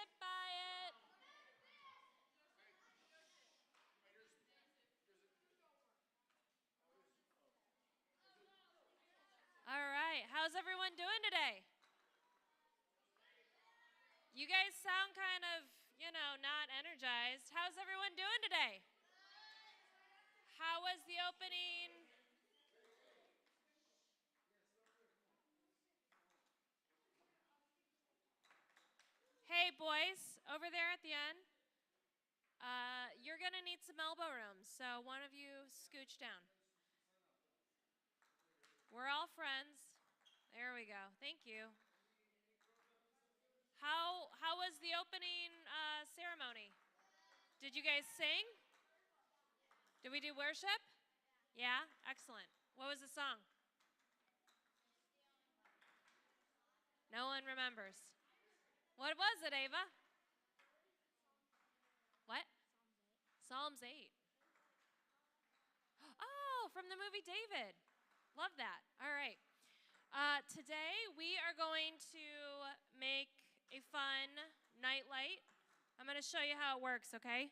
sit by it. All right, how's everyone doing today? You guys sound kind of, not energized. How's everyone doing today? How was the opening? Hey, boys, over there at the end, you're going to need some elbow room, so one of you scooch down. We're all friends. There we go. Thank you. How was the opening ceremony? Did you guys sing? Did we do worship? Yeah? Excellent. What was the song? No one remembers. What was it, Ava? What? Psalms 8. Oh, from the movie David. Love that. All right. Today we are going to make a fun night light. I'm going to show you how it works, okay?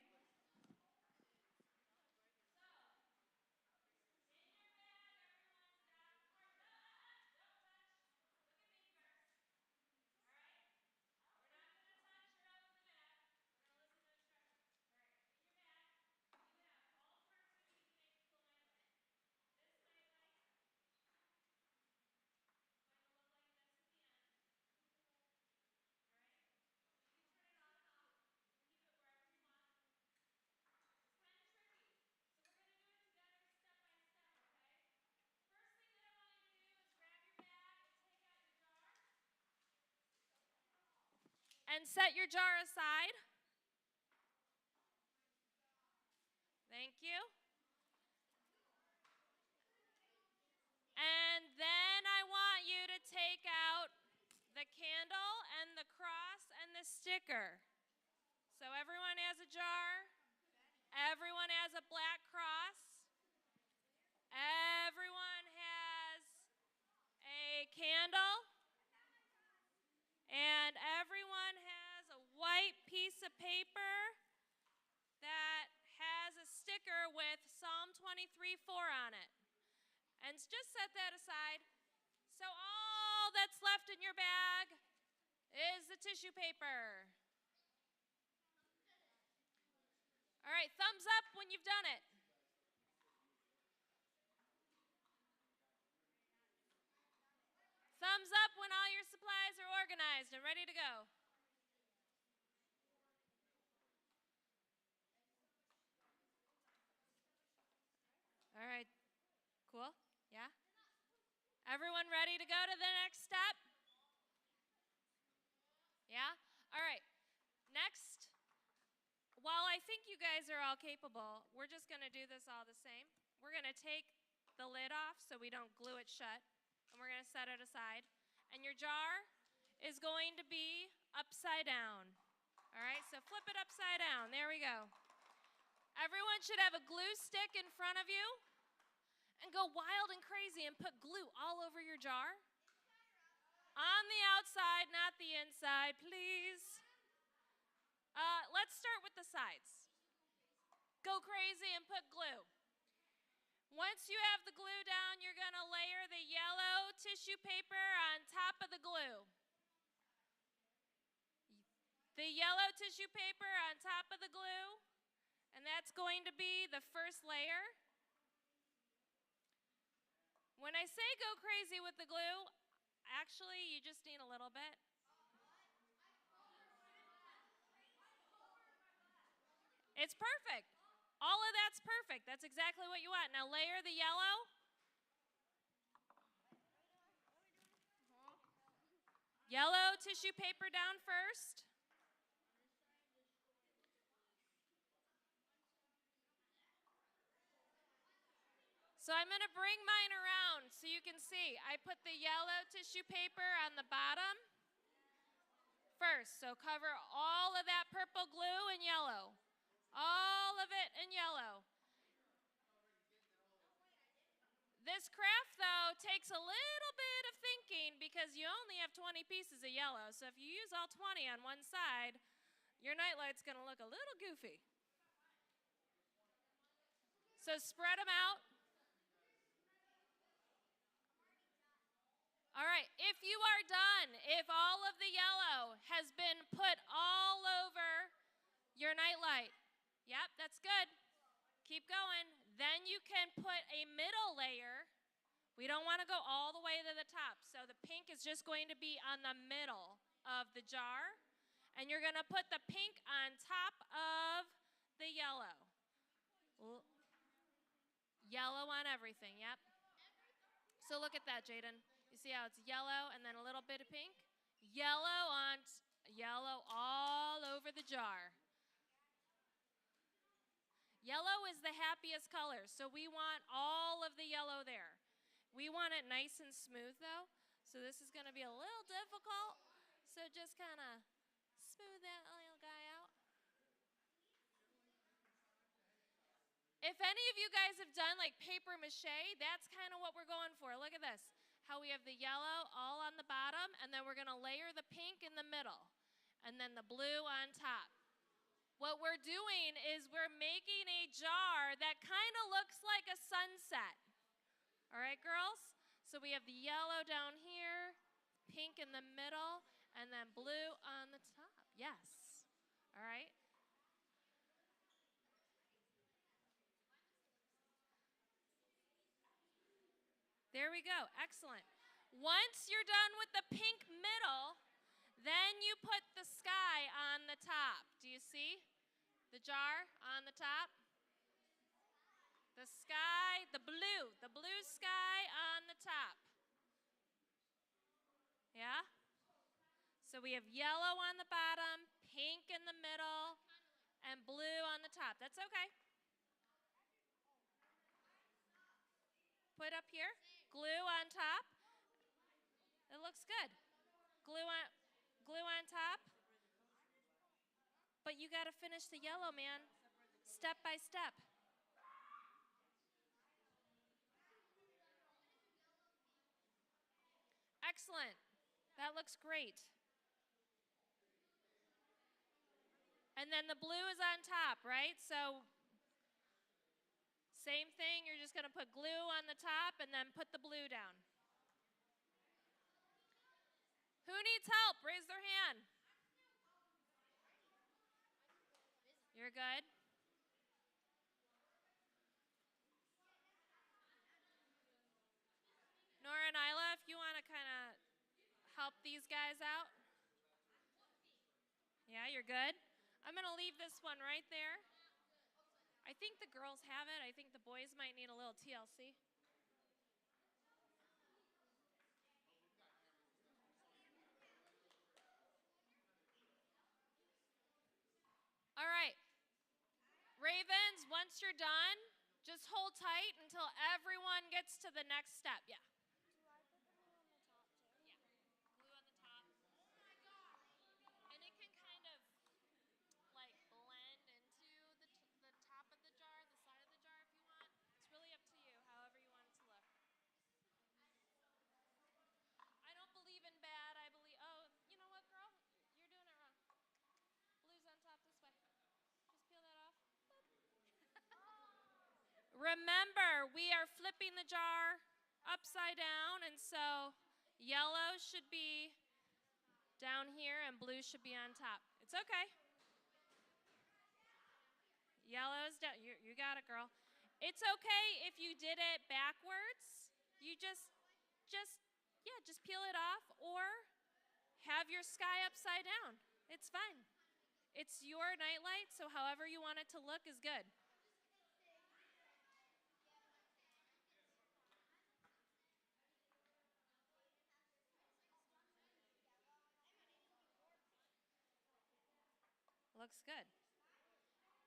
And set your jar aside. Thank you. And then I want you to take out the candle and the cross and the sticker. So everyone has a jar. Everyone has a black cross. Everyone has a candle. And everyone has a white piece of paper that has a sticker with Psalm 23:4 on it. And just set that aside. So all that's left in your bag is the tissue paper. All right, thumbs up when you've done it. Thumbs up when all your supplies are organized and ready to go. All right, cool, yeah? Everyone ready to go to the next step? Yeah? All right, next, while I think you guys are all capable, we're just gonna do this all the same. We're gonna take the lid off so we don't glue it shut, and we're gonna set it aside. And your jar is going to be upside down. All right, so flip it upside down. There we go. Everyone should have a glue stick in front of you and go wild and crazy and put glue all over your jar. On the outside, not the inside, please. Let's start with the sides. Go crazy and put glue. Once you have the glue down, you're going to layer the yellow tissue paper on top of the glue. The yellow tissue paper on top of the glue, and that's going to be the first layer. When I say go crazy with the glue, actually you just need a little bit. It's perfect. All of that's perfect. That's exactly what you want. Now layer the yellow. Yellow tissue paper down first. So I'm going to bring mine around so you can see. I put the yellow tissue paper on the bottom first. So cover all of that purple glue in yellow. All of it in yellow. This craft, though, takes a little bit of thinking because you only have 20 pieces of yellow. So if you use all 20 on one side, your nightlight's going to look a little goofy. So spread them out. All right, if you are done, if all of the yellow has been put all over your nightlight, yep, that's good. Keep going. Then you can put a middle layer. We don't want to go all the way to the top. So the pink is just going to be on the middle of the jar. And you're going to put the pink on top of the yellow. Yellow on everything, yep. So look at that, Jaden. You see how it's yellow and then a little bit of pink? Yellow all over the jar. Yellow is the happiest color, so we want all of the yellow there. We want it nice and smooth, though, so this is going to be a little difficult. So just kind of smooth that little guy out. If any of you guys have done like paper mache, that's kind of what we're going for. Look at this. How we have the yellow all on the bottom, and then we're going to layer the pink in the middle, and then the blue on top. What we're doing is we're making a jar that kind of looks like a sunset. All right, girls? So we have the yellow down here, pink in the middle, and then blue on the top. Yes. All right. There we go. Excellent. Once you're done with the pink middle, then you put the sky on the top. Do you see the jar on the top? The sky, the blue sky on the top. Yeah? So we have yellow on the bottom, pink in the middle, and blue on the top. That's okay. Put up here, glue on top. It looks good. Glue on top. But you got to finish the yellow, man, step by step. Excellent. That looks great. And then the blue is on top, right? So same thing, you're just going to put glue on the top and then put the blue down. Who needs help? Raise their hand. You're good? Nora and Isla, if you want to kind of help these guys out. Yeah, you're good? I'm going to leave this one right there. I think the girls have it. I think the boys might need a little TLC. All right. Ravens, once you're done, just hold tight until everyone gets to the next step. Yeah. Do I put the glue on the top too? Yeah. Glue on the top. Oh my God. And it can kind of like blend into the top of the jar, the side of the jar if you want. It's really up to you, however you want it to look. I don't believe in bad. I believe, oh, you know what, girl? You're doing it wrong. Blue's on top this way. Just peel that off. Remember, we are flipping the jar upside down, and so yellow should be down here and blue should be on top. It's okay. Yellow's down. You got it, girl. It's okay if you did it backwards. You just peel it off or have your sky upside down. It's fine. It's your nightlight, so however you want it to look is good. Looks good.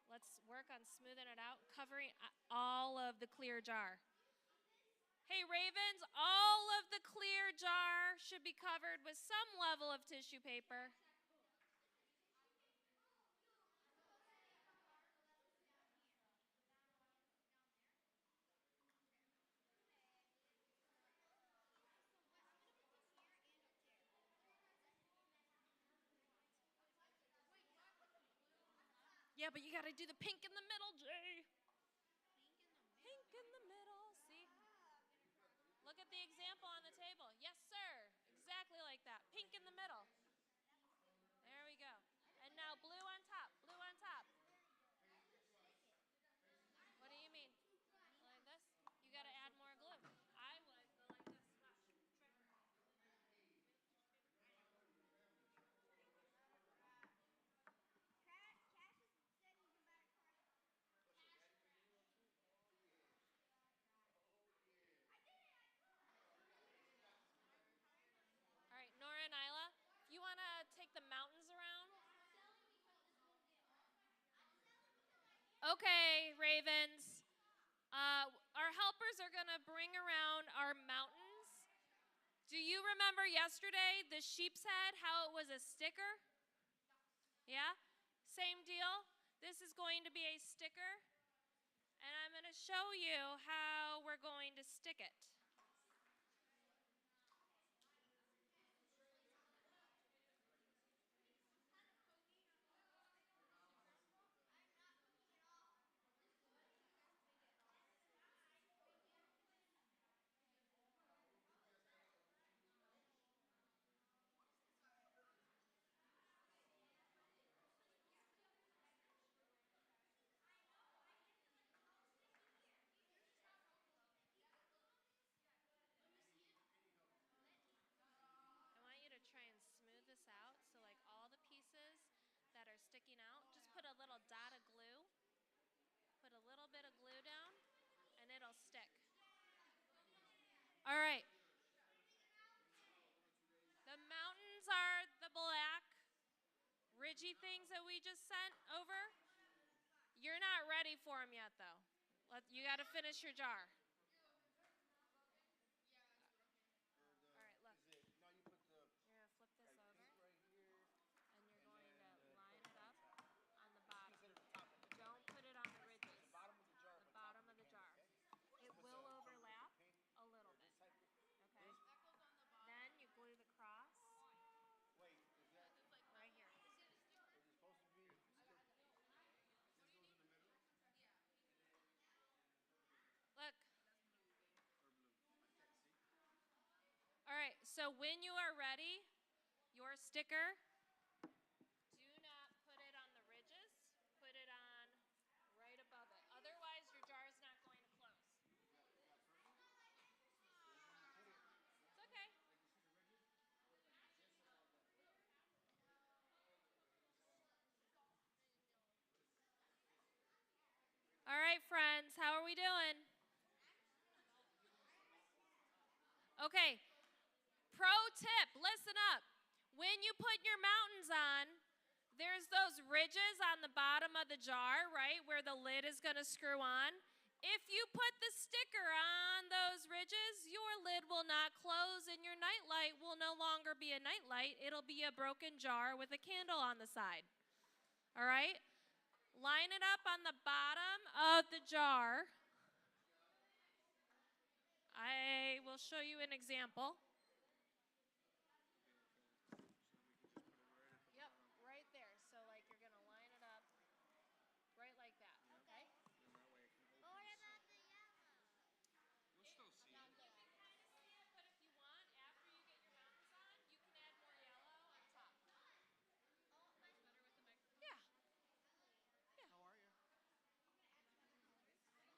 Let's work on smoothing it out, covering all of the clear jar. Hey, Ravens, all of the clear jar should be covered with some level of tissue paper. Yeah, but you got to do the pink in the middle, Jay. Pink in the middle. See? Look at the example on the table. Yes, sir. Exactly like that. Pink in the middle. There we go. And now blue on top. Blue on top. What do you mean? Like this? You got to add more glue. I would go like this. Watch. All right, Nora and Isla, if you want to take the mountains around. Okay, Ravens. Our helpers are going to bring around our mountains. Do you remember yesterday the sheep's head, how it was a sticker? Yeah? Same deal. This is going to be a sticker, and I'm going to show you how we're going to stick it. I want you to try and smooth this out so like all the pieces that are sticking out, just put a little dot of glue. Put a little bit of glue down, and it'll stick. All right. The mountains are the black, ridgy things that we just sent over. You're not ready for them yet, though. You got to finish your jar. All right, look. You're going to flip this over, and you're going to line it up on the bottom. Don't put it on the ridges, the bottom of the jar. It will overlap a little bit, okay? Then you glue the cross right here. Look. All right, so when you are ready, your sticker, do not put it on the ridges. Put it on right above it. Otherwise, your jar is not going to close. It's okay. All right, friends, how are we doing? Okay, pro tip, listen up. When you put your mountains on, there's those ridges on the bottom of the jar, right, where the lid is going to screw on. If you put the sticker on those ridges, your lid will not close and your nightlight will no longer be a nightlight. It'll be a broken jar with a candle on the side. All right? Line it up on the bottom of the jar. I will show you an example. Yep, right there. So like you're going to line it up right like that, okay? But what about the yellow? You'll still see it. You can kind of see it, but if you want, after you get your mountains on, you can add more yellow on top. Better with the microphone. Yeah.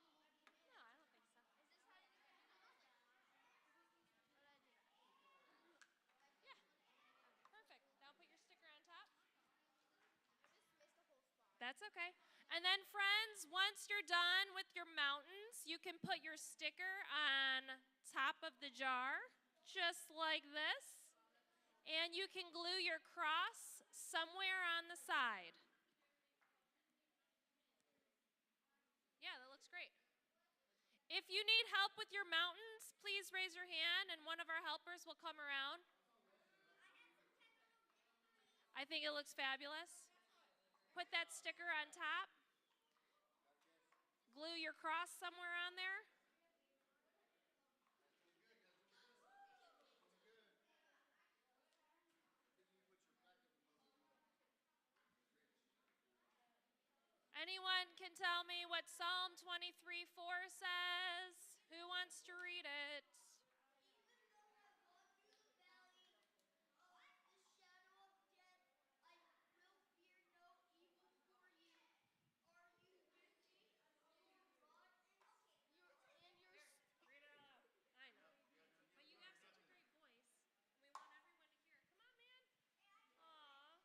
How are you? No, I don't think so. Is this how you do it? What do I do? Yeah. Perfect. Now put your sticker on top. I just missed a whole spot. That's okay. And then, friends, once you're done with your mountains, you can put your sticker on top of the jar, just like this. And you can glue your cross somewhere on the side. Yeah, that looks great. If you need help with your mountains, please raise your hand and one of our helpers will come around. I think it looks fabulous. Put that sticker on top. Glue your cross somewhere on there. Anyone can tell me what Psalm 23:4 says? Who wants to read it? Read it out loud. I know. But you have such a great voice. And we want everyone to hear it. Come on, man. Aw.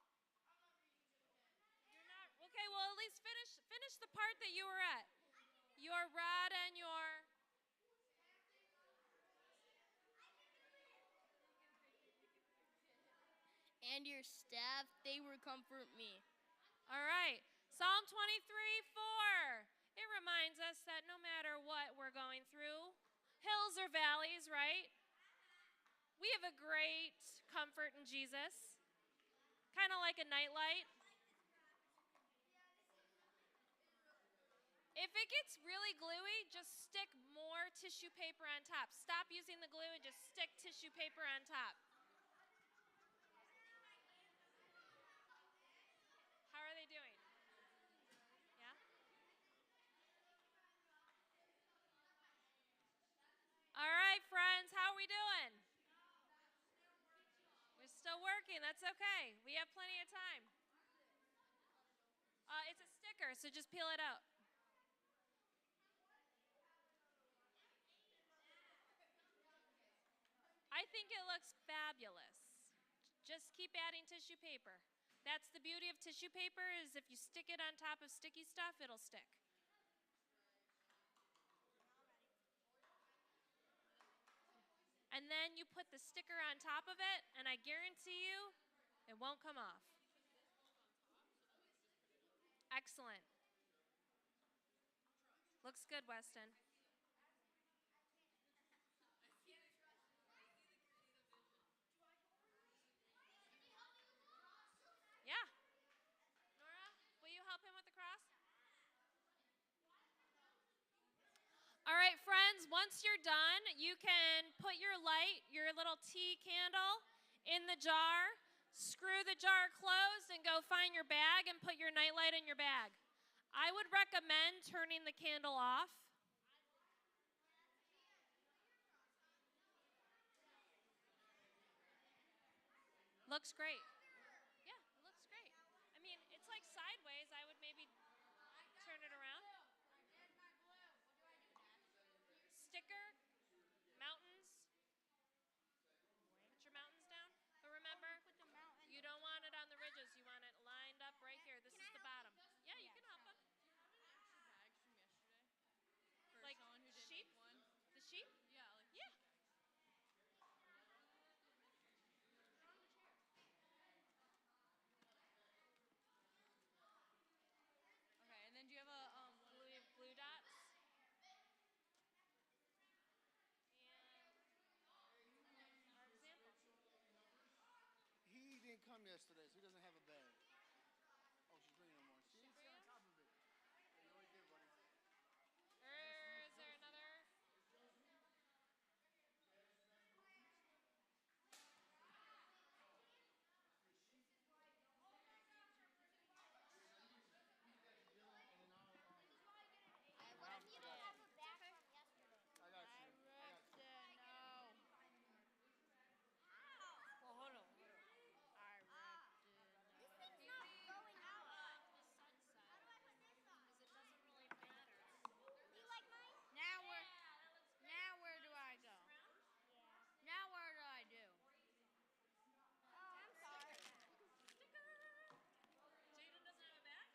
You're not okay, well at least finish the part that you were at. Your rod and your And your staff, they will comfort me. all right. Psalm 23:4. It reminds us that no matter what we're going through, hills or valleys, right? We have a great comfort in Jesus. Kind of like a nightlight. If it gets really gluey, just stick more tissue paper on top. Stop using the glue and just stick tissue paper on top. How are they doing? Yeah? All right, friends, how are we doing? We're still working. That's okay. We have plenty of time. It's a sticker, so just peel it out. I think it looks fabulous. Just keep adding tissue paper. That's the beauty of tissue paper is if you stick it on top of sticky stuff, it'll stick. And then you put the sticker on top of it, and I guarantee you, it won't come off. Excellent. Looks good, Weston. Yeah. Nora, will you help him with the cross? All right, friends, once you're done, you can put your light, your little tea candle, in the jar, screw the jar closed, and go find your bag and put your nightlight in your bag. I would recommend turning the candle off. Looks great. Yeah, it looks great. I mean, it's like sideways. I would maybe turn it around. Sticker, mountains. Put your mountains down. But remember, you don't want it on the ridges. You want it lined up right here. This is the bottom. Yeah, you can help them. Bags from yesterday. For Like someone who didn't sheep? make one. The sheep? Yeah, like Yeah. Okay, and then do you have a We have blue dots. And our example. He didn't come yesterday, so he doesn't have a bag. Oh, she's bringing no more. See, it's on top of it. Yeah, you already did, buddy. Is there another? I got you. Well, hold on. This thing's not going out. The sunset. Because it doesn't really matter. Do you like mine? Now where do I go? Now where do I do? Oh, I'm sorry. Jaden doesn't have a bag?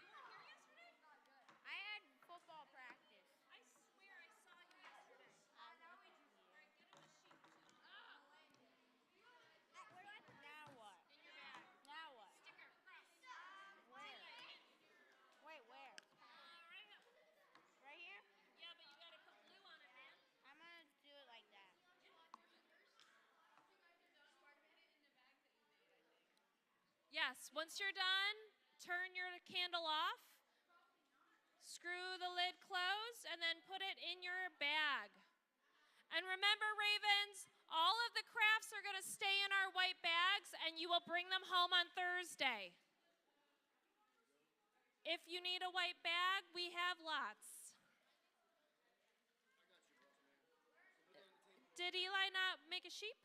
You weren't here yesterday? I had football practice. I swear I saw you yesterday. All right, get him a sheet too. Where do I put Now what? In your bag. Now what? Sticker. Cross. Where? Wait, where? Right up. Right here? Yeah, but you gotta put glue on it, man. I'm gonna do it like that. Yes, once you're done, turn your candle off, screw the lid closed, and then put it in your bag. And remember, Ravens, all of the crafts are going to stay in our white bags, and you will bring them home on Thursday. If you need a white bag, we have lots. Did Eli not make a sheep?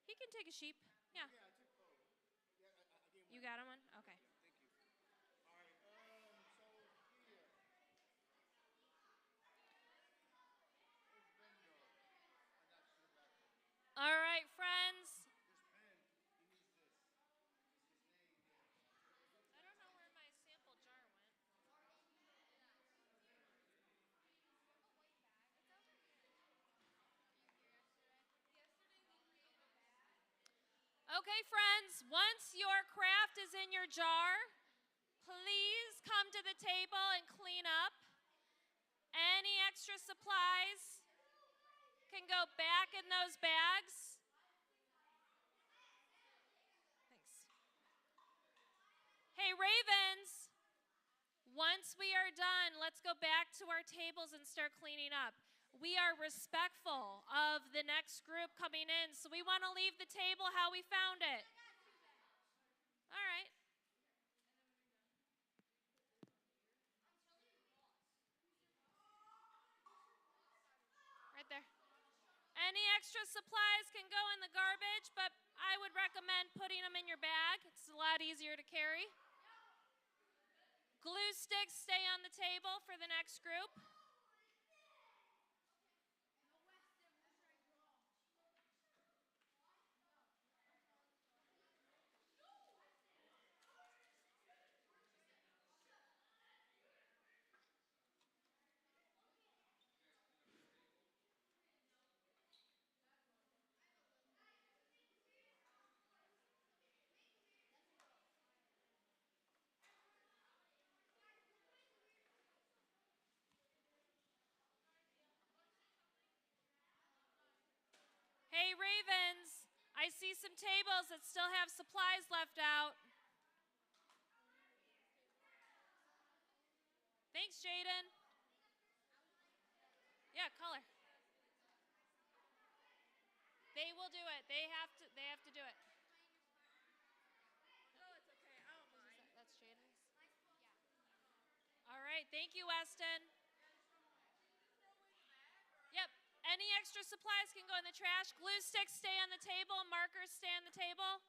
He can take a sheep. Yeah. You got him one? Okay. All right, friends. I don't know where my sample jar went. Okay, friends, once your craft is in your jar, please come to the table and clean up. Any extra supplies can go back in those bags. Thanks. Hey, Ravens, once we are done, let's go back to our tables and start cleaning up. We are respectful of the next group coming in, so we want to leave the table how we found it. All right. Right there. Any extra supplies can go in the garbage, but I would recommend putting them in your bag. It's a lot easier to carry. Glue sticks stay on the table for the next group. Hey, Ravens, I see some tables that still have supplies left out. Thanks, Jaden. Yeah, color. They will do it. They have to do it. No, it's okay. I don't mind. That's Jaden's. All right, thank you, Weston. Yep. Any extra supplies can go in the trash. Glue sticks stay on the table. Markers stay on the table.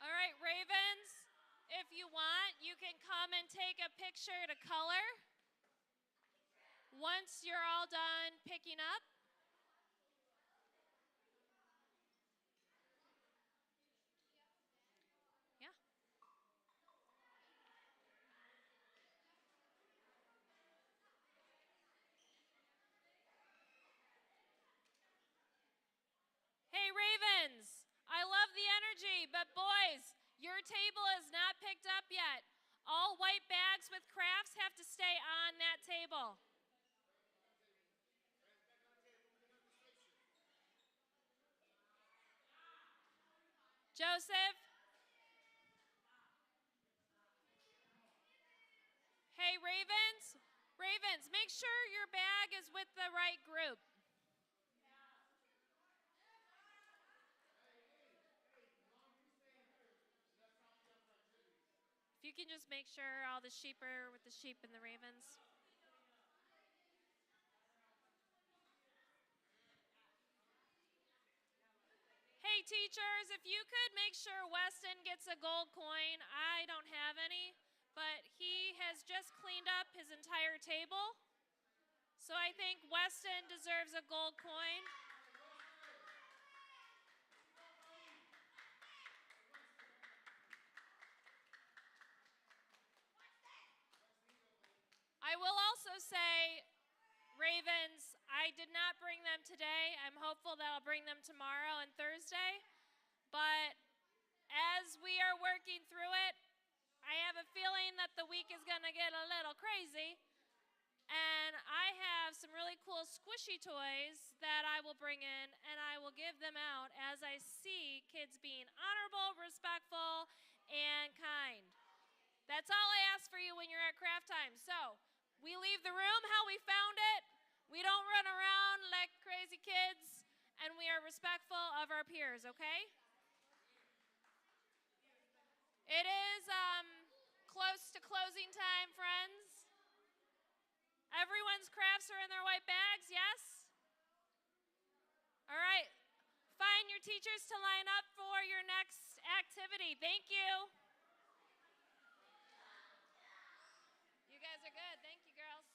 All right, Ravens, if you want, you can come and take a picture to color. Once you're all done picking up. Yeah. Hey, Ravens, I love the energy, but boys, your table is not picked up yet. All white bags with crafts have to stay on that table. Joseph? Hey, Ravens? Ravens, make sure your bag is with the right group. If you can just make sure all the sheep are with the sheep and the ravens. Hey, teachers, if you could make sure Weston gets a gold coin. I don't have any, but he has just cleaned up his entire table. So I think Weston deserves a gold coin. I will also say, Ravens, I did not bring them today. I'm hopeful that I'll bring them tomorrow and Thursday. But as we are working through it, I have a feeling that the week is going to get a little crazy. And I have some really cool squishy toys that I will bring in, and I will give them out as I see kids being honorable, respectful, and kind. That's all I ask for you when you're at craft time. So we leave the room how we found it. We don't run around like crazy kids, and we are respectful of our peers, okay? It is close to closing time, friends. Everyone's crafts are in their white bags, yes? All right. Find your teachers to line up for your next activity. Thank you. You guys are good. Thank you, girls.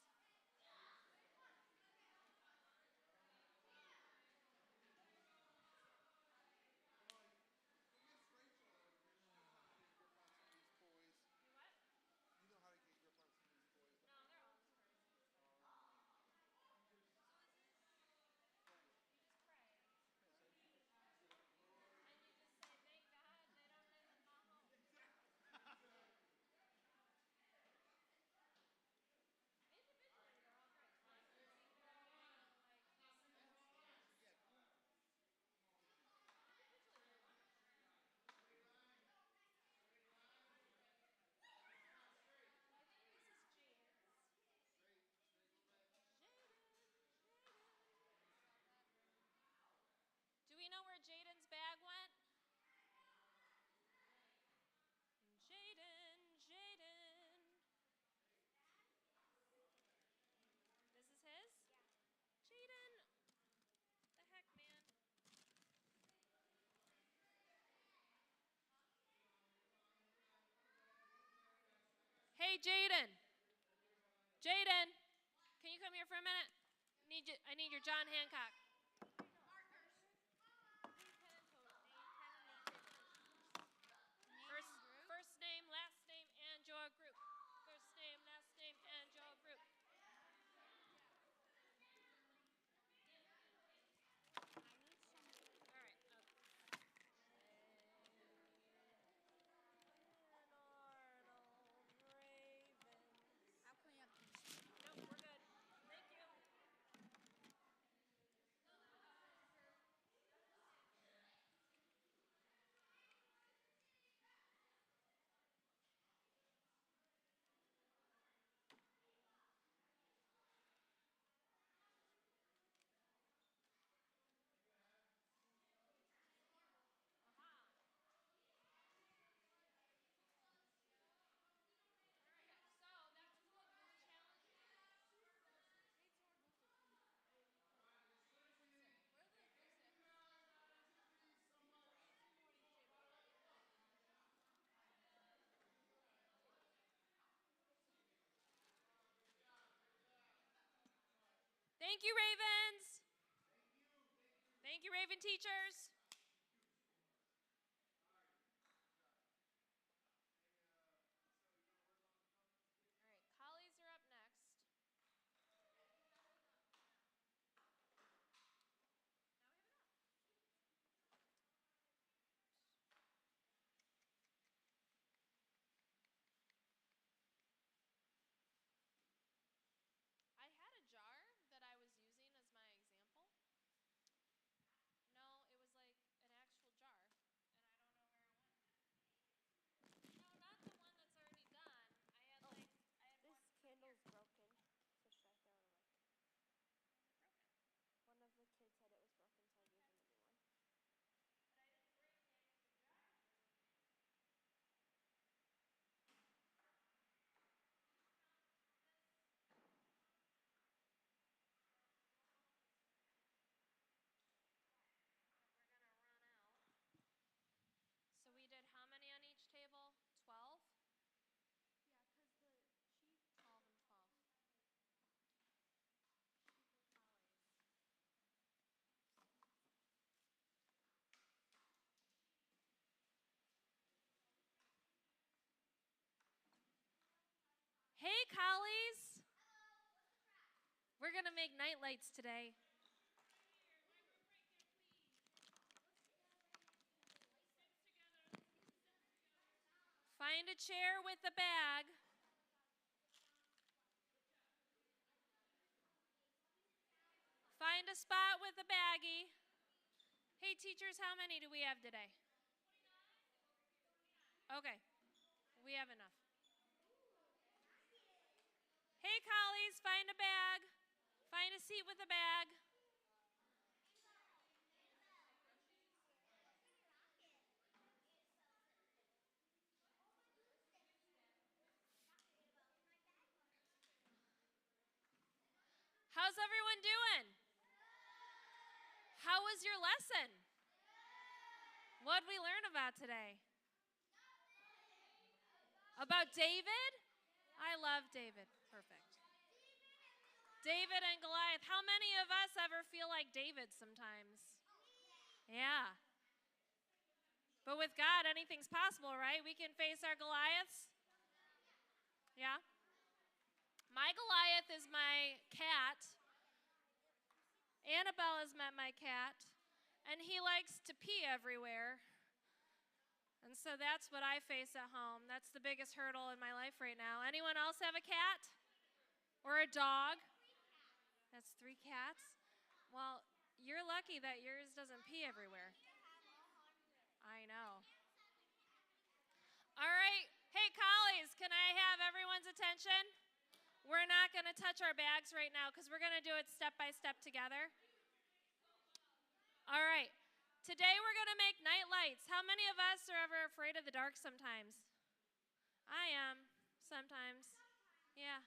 Do we know where Jaden's bag went? Jaden. This is his? Yeah. Jaden, the heck, man? Hey, Jaden. Jaden, can you come here for a minute? I need your John Hancock. First name, last name, and your group. First name, last name, and your group. All right. How can we have these? No, we're good. Thank you. Thank you, Ravens. Thank you, Raven teachers. All right, collies are up next. I had a jar that I was using as my example. No, it was like an actual jar, and I don't know where it went. No, not the one that's already done. I had Oh, one. this candle's broken. So should I throw it away? Broken. One of the kids said it was broken, so I gave him a new one. But I didn't bring the extra jar. We're gonna run out. So we did how many on each table? 12? Yeah, because the sheep 12 and 12. Hey, collies. We're going to make night lights today. Find a chair with a bag. spot with a baggie. Hey, teachers, how many do we have today? Okay, we have enough. Hey, collies, find a bag. Find a seat with a bag. How's everyone doing? How was your lesson? What did we learn about today? About David? I love David. Perfect. David and Goliath. How many of us ever feel like David sometimes? Yeah. But with God, anything's possible, right? We can face our Goliaths. Yeah? My Goliath is my cat. Annabelle has met my cat, and he likes to pee everywhere. And so that's what I face at home. That's the biggest hurdle in my life right now. Anyone else have a cat? Or a dog? That's 3 cats? Well, you're lucky that yours doesn't pee everywhere. I know. All right. Hey, collies, can I have everyone's attention? We're not going to touch our bags right now because we're going to do it step by step together. All right. Today we're going to make night lights. How many of us are ever afraid of the dark sometimes? I am. Sometimes. Yeah.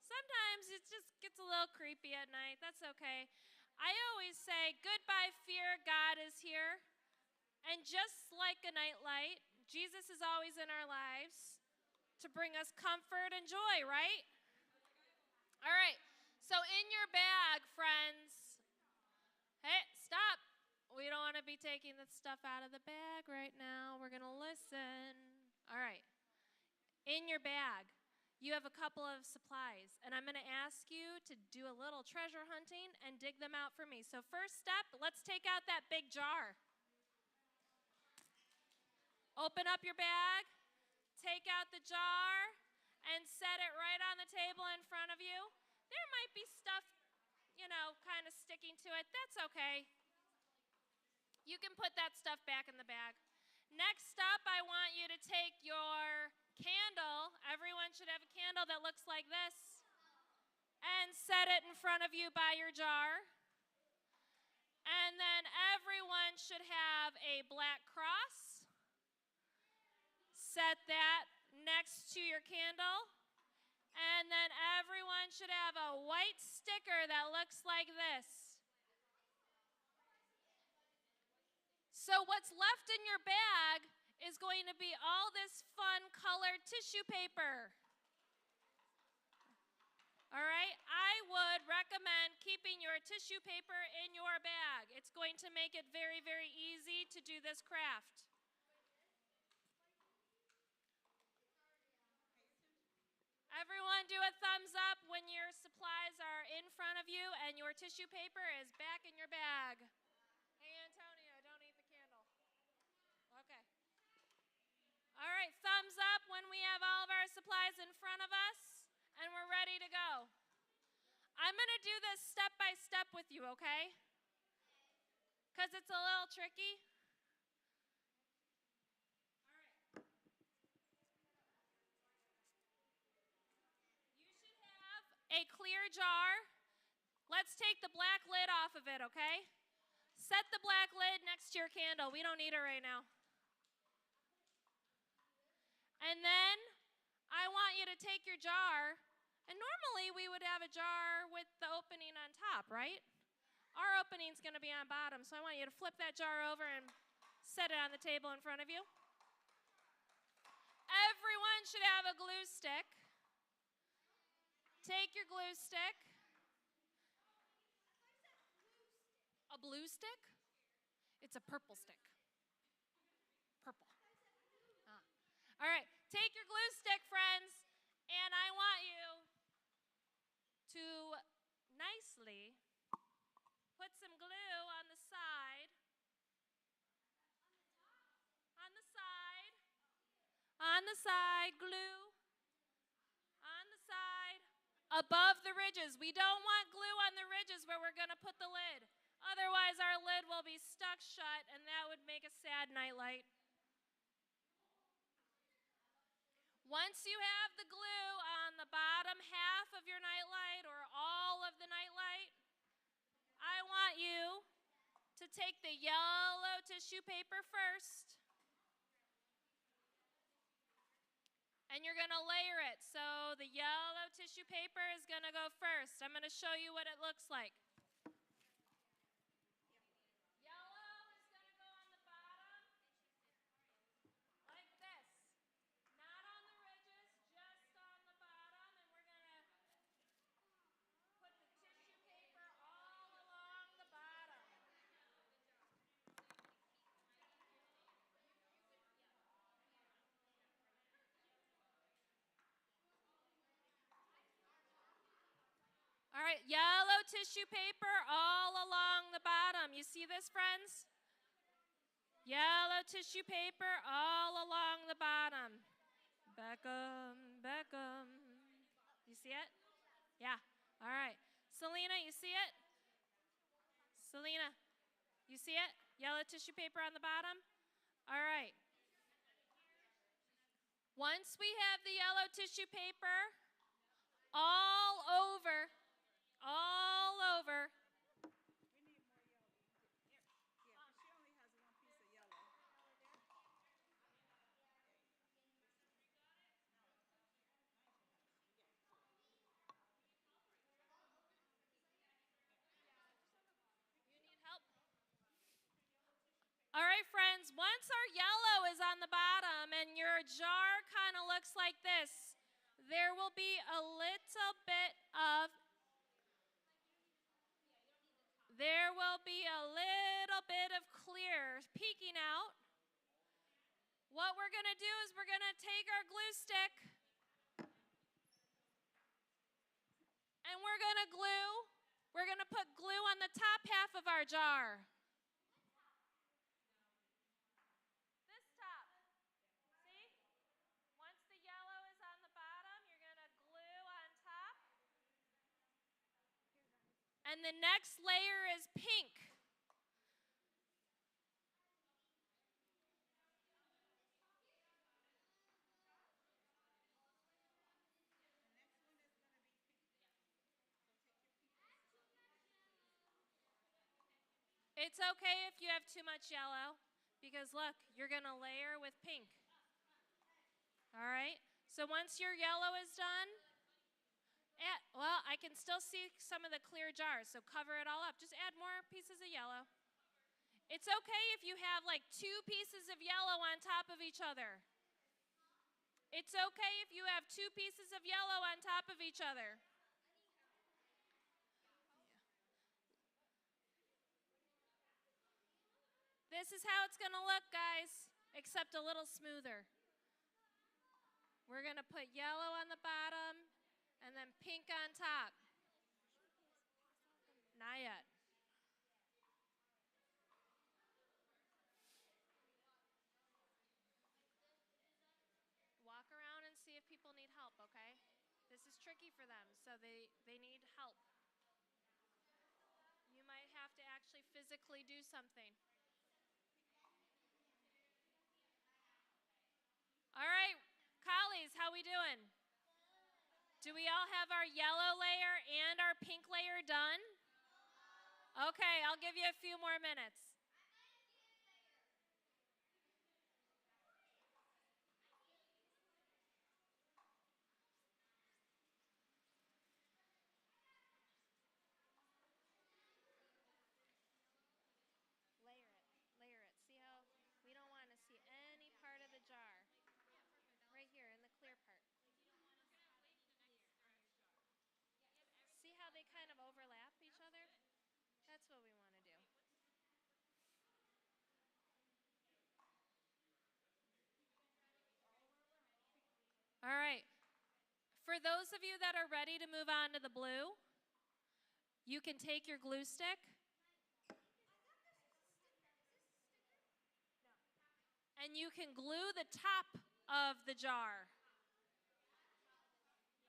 Sometimes it just gets a little creepy at night. That's okay. I always say, goodbye fear, God is here. And just like a night light, Jesus is always in our lives to bring us comfort and joy, right? All right. So in your bag, friends, hey, stop. We don't want to be taking the stuff out of the bag right now. We're going to listen. All right. In your bag, you have a couple of supplies, and I'm going to ask you to do a little treasure hunting and dig them out for me. So first step, let's take out that big jar. Open up your bag, take out the jar, and set it right on the table in front of you. There might be stuff, kind of sticking to it. That's okay. You can put that stuff back in the bag. Next up, I want you to take your candle. Everyone should have a candle that looks like this. And set it in front of you by your jar. And then everyone should have a black cross. Set that next to your candle. And then everyone should have a white sticker that looks like this. So what's left in your bag is going to be all this fun colored tissue paper. All right? I would recommend keeping your tissue paper in your bag. It's going to make it very, very easy to do this craft. Everyone do a thumbs up when your supplies are in front of you and your tissue paper is back in your bag. Hey, Antonio, don't eat the candle. Okay. All right, thumbs up when we have all of our supplies in front of us and we're ready to go. I'm going to do this step by step with you, okay? Because it's a little tricky. All right. You should have a clear jar. Let's take the black lid off of it, okay? Set the black lid next to your candle. We don't need it right now. And then I want you to take your jar, and normally we would have a jar with the opening on top, right? Our opening's going to be on bottom, so I want you to flip that jar over and set it on the table in front of you. Everyone should have a glue stick. Take your glue stick. A blue stick? It's a purple stick. Purple. All right, take your glue stick, friends, and I want you to nicely put some glue on the side. On the side. On the side, glue. On the side above the ridges. We don't want glue on the ridges where we're going to put the lid. Otherwise, our lid will be stuck shut, and that would make a sad nightlight. Once you have the glue on the bottom half of your nightlight or all of the nightlight, I want you to take the yellow tissue paper first, and you're going to layer it. So the yellow tissue paper is going to go first. I'm going to show you what it looks like. Yellow is going to go on the bottom like this. Not on the ridges, just on the bottom, and we're going to put the tissue paper all along the bottom. All right, yellow tissue paper all along the bottom. You see this, friends? Yellow tissue paper all along the bottom. Beckham, Beckham. You see it? Yeah. All right. Selena, you see it? Selena, you see it? Yellow tissue paper on the bottom? All right. Once we have the yellow tissue paper all over, We need more yellow. Yeah, she only has one piece of yellow. You need help? All right, friends, once our yellow is on the bottom and your jar kind of looks like this, there will be a little bit of clear peeking out. What we're going to do is we're going to take our glue stick and we're going to put glue on the top half of our jar. This top. See? Once the yellow is on the bottom, you're going to glue on top. And the next layer is pink. It's okay if you have too much yellow, because look, you're going to layer with pink. All right? So once your yellow is done, well, I can still see some of the clear jars, so cover it all up. Just add more pieces of yellow. It's okay if you have like 2 pieces of yellow on top of each other. It's okay if you have 2 pieces of yellow on top of each other. This is how it's going to look, guys, except a little smoother. We're going to put yellow on the bottom and then pink on top. Not yet. Walk around and see if people need help, okay? This is tricky for them, so they need help. You might have to actually physically do something. All right, collies, how we doing? Do we all have our yellow layer and our pink layer done? Okay, I'll give you a few more minutes. Layer it. See how we don't want to see any part of the jar. Right here in the clear part. See how they kind of overlap each other? That's what we want to do. All right. For those of you that are ready to move on to the blue, you can take your glue stick and you can glue the top of the jar.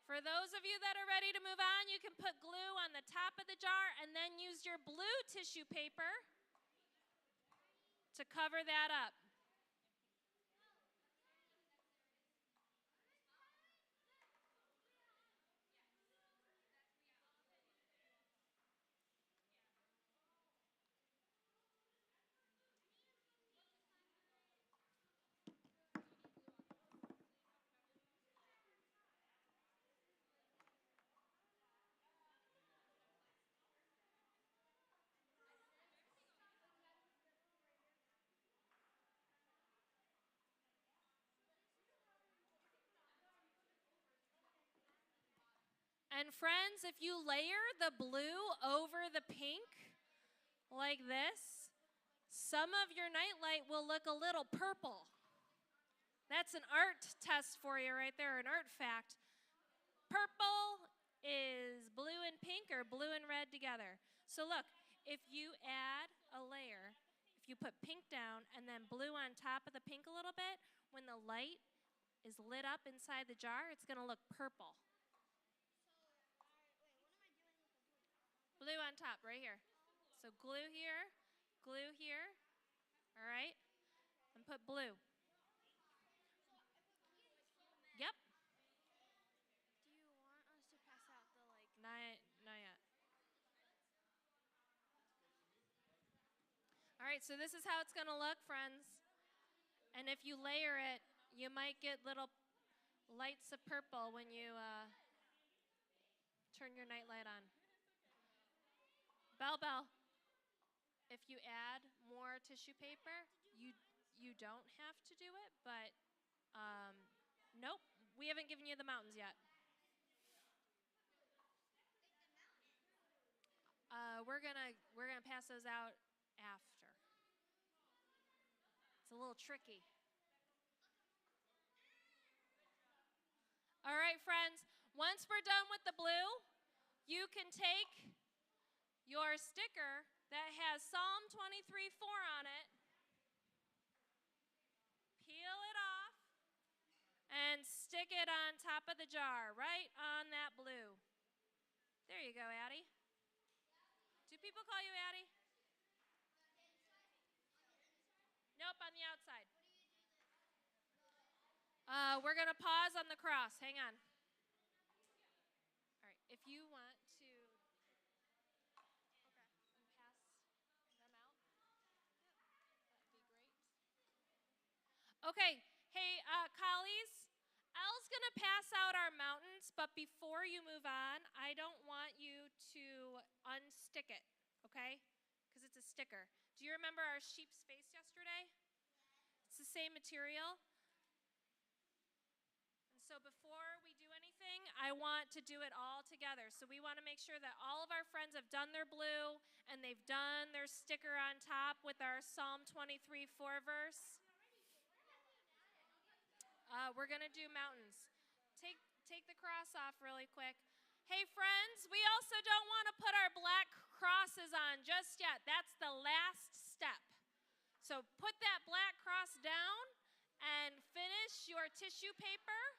For those of you that are ready to move on, you can put glue on the top of the jar and then use your blue tissue paper to cover that up. And friends, if you layer the blue over the pink like this, some of your nightlight will look a little purple. That's an art test for you right there, an art fact. Purple is blue and pink or blue and red together. So look, if you add a layer, if you put pink down and then blue on top of the pink a little bit, when the light is lit up inside the jar, it's going to look purple. Blue on top, right here. So glue here, all right? And put blue. Yep. Do you want us to pass out the Not yet. All right, so this is how it's going to look, friends. And if you layer it, you might get little lights of purple when you turn your nightlight on. Bell, if you add more tissue paper, you don't have to do it, but nope, we haven't given you the mountains yet. We're gonna pass those out after. It's a little tricky. All right, friends, once we're done with the blue, you can take your sticker that has Psalm 23:4 on it, peel it off, and stick it on top of the jar, right on that blue. There you go, Addie. Do people call you Addie? Nope, on the outside. We're going to pause on the cross. Hang on. All right, if you want to pass them out, that'd be great. Okay, hey, collies, Elle's going to pass out our mountains, but before you move on, I don't want you to unstick it, okay? Because it's a sticker. Do you remember our sheep's face yesterday? It's the same material. And so before we do anything, I want to do it all together. So we want to make sure that all of our friends have done their blue and they've done their sticker on top with our Psalm 23:4 verse. We're going to do mountains. Take the cross off really quick. Hey, friends, we also don't want to put our black crosses on just yet. That's the last step. So put that black cross down and finish your tissue paper.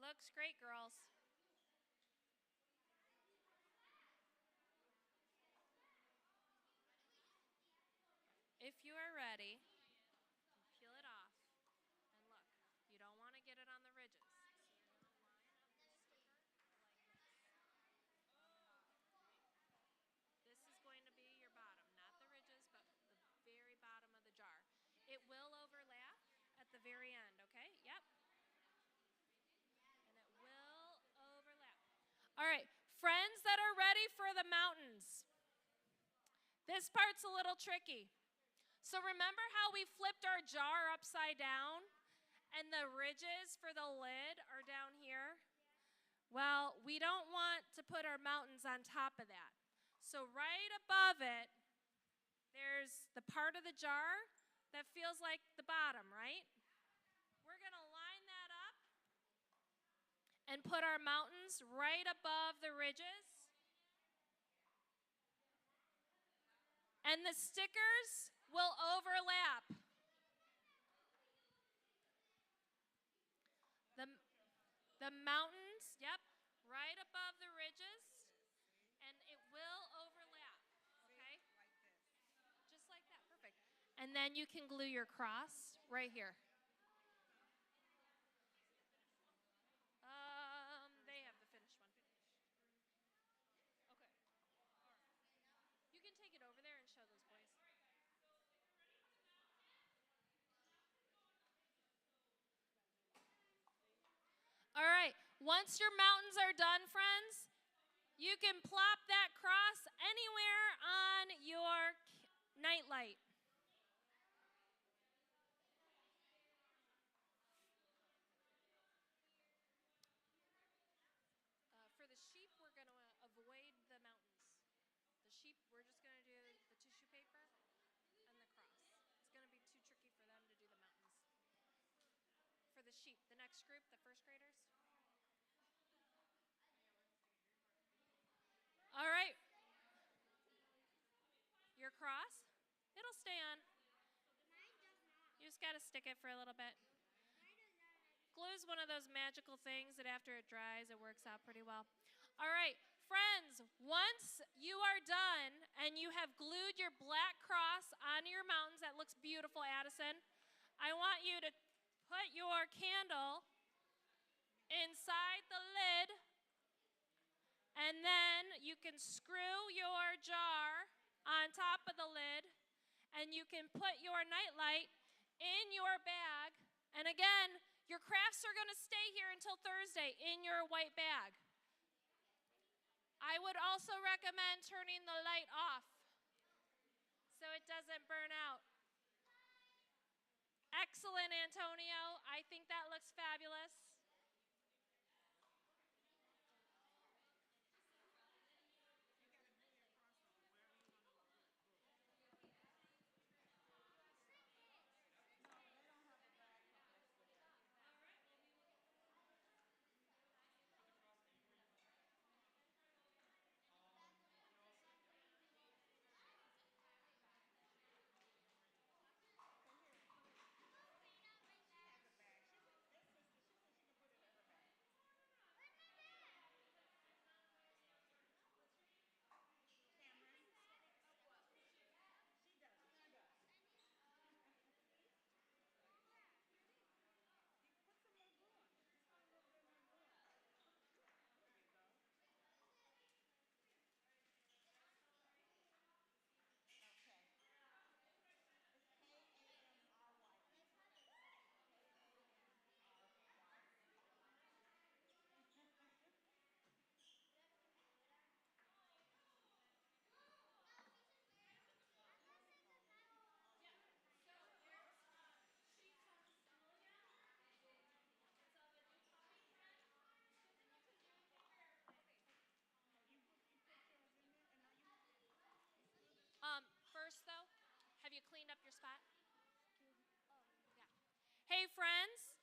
Looks great, girls. If you are ready, peel it off. And look, you don't want to get it on the ridges. This is going to be your bottom, not the ridges, but the very bottom of the jar. It will overlap at the very end, okay? Yep. And it will overlap. All right, friends that are ready for the mountains. This part's a little tricky. So remember how we flipped our jar upside down and the ridges for the lid are down here? Well, we don't want to put our mountains on top of that. So right above it, there's the part of the jar that feels like the bottom, right? We're going to line that and put our mountains right above the ridges. And the stickers will overlap. The mountains, yep, right above the ridges, and it will overlap, okay? Just like that, perfect. And then you can glue your cross right here. They have the finished one. Okay. You can take it over there and show those boys. All right, once your mountains are done, friends, you can plop that cross anywhere on your nightlight. For the sheep, we're going to avoid the mountains. The sheep, we're just going to do the tissue paper and the cross. It's going to be too tricky for them to do the mountains. For the sheep, the next group, the first graders. All right. Your cross, it'll stay on. You just got to stick it for a little bit. Glue is one of those magical things that after it dries, it works out pretty well. All right, friends, once you are done and you have glued your black cross onto your mountains, that looks beautiful, Addison, I want you to put your candle inside the lid, and then you can screw your jar on top of the lid, and you can put your nightlight in your bag. And again, your crafts are going to stay here until Thursday in your white bag. I would also recommend turning the light off so it doesn't burn out. Excellent, Antonio. I think that looks fabulous. First, though, have you cleaned up your spot? Yeah. Hey, friends,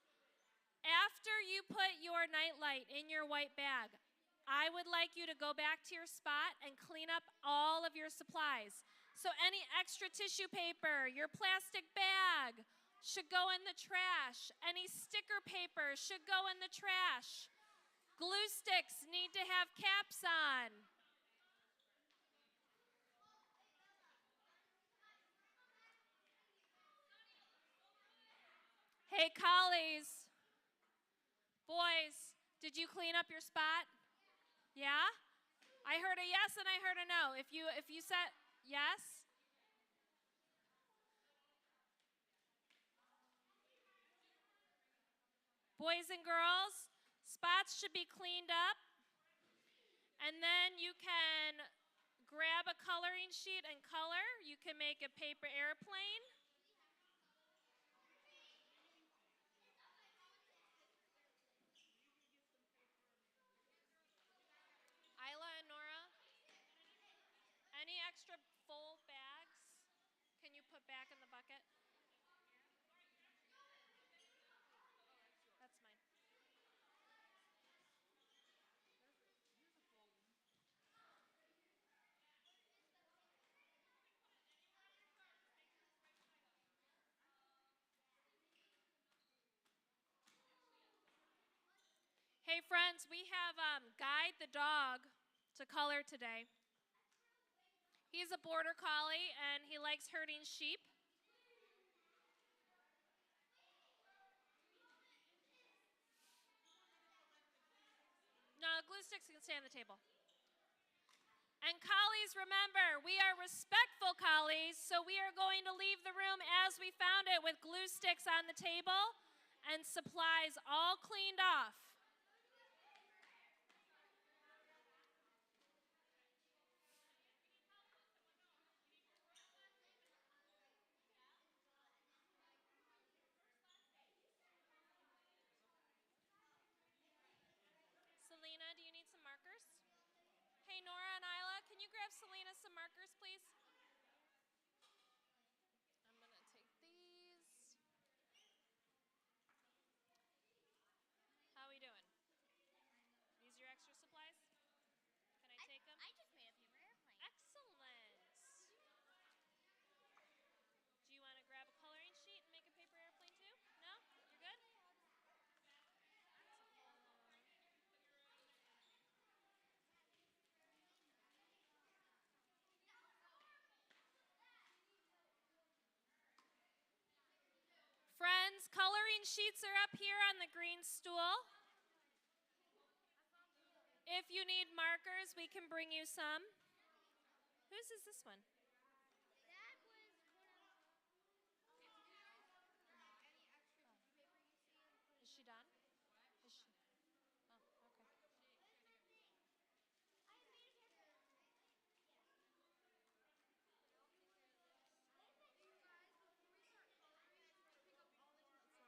after you put your nightlight in your white bag, I would like you to go back to your spot and clean up all of your supplies. So any extra tissue paper, your plastic bag should go in the trash. Any sticker paper should go in the trash. Glue sticks need to have caps on. Hey, collies, boys, did you clean up your spot? Yeah? I heard a yes and I heard a no. If you said yes, boys and girls, spots should be cleaned up. And then you can grab a coloring sheet and color. You can make a paper airplane. Isla and Nora, any extra full bags can you put back in the bucket? That's mine. Hey, friends, we have Guide the dog to color today. He's a border collie, and he likes herding sheep. No, glue sticks can stay on the table. And collies, remember, we are respectful collies, so we are going to leave the room as we found it with glue sticks on the table and supplies all cleaned off. Selena, do you need some markers? Hey, Nora and Isla, can you grab Selena some markers, please? I'm going to take these. How are we doing? These your extra supplies? Can I take them? I just made a paper airplane. Excellent. Do you want to grab a coloring sheet and make a paper airplane too? No? You're good? Friends, coloring sheets are up here on the green stool. If you need markers, we can bring you some. Whose is this one? That was one of any extra tissue paper you see. Is she done? Is she? Oh, okay. I made a paper airplane. You guys, before we start coloring, I just want to pick up all the trash.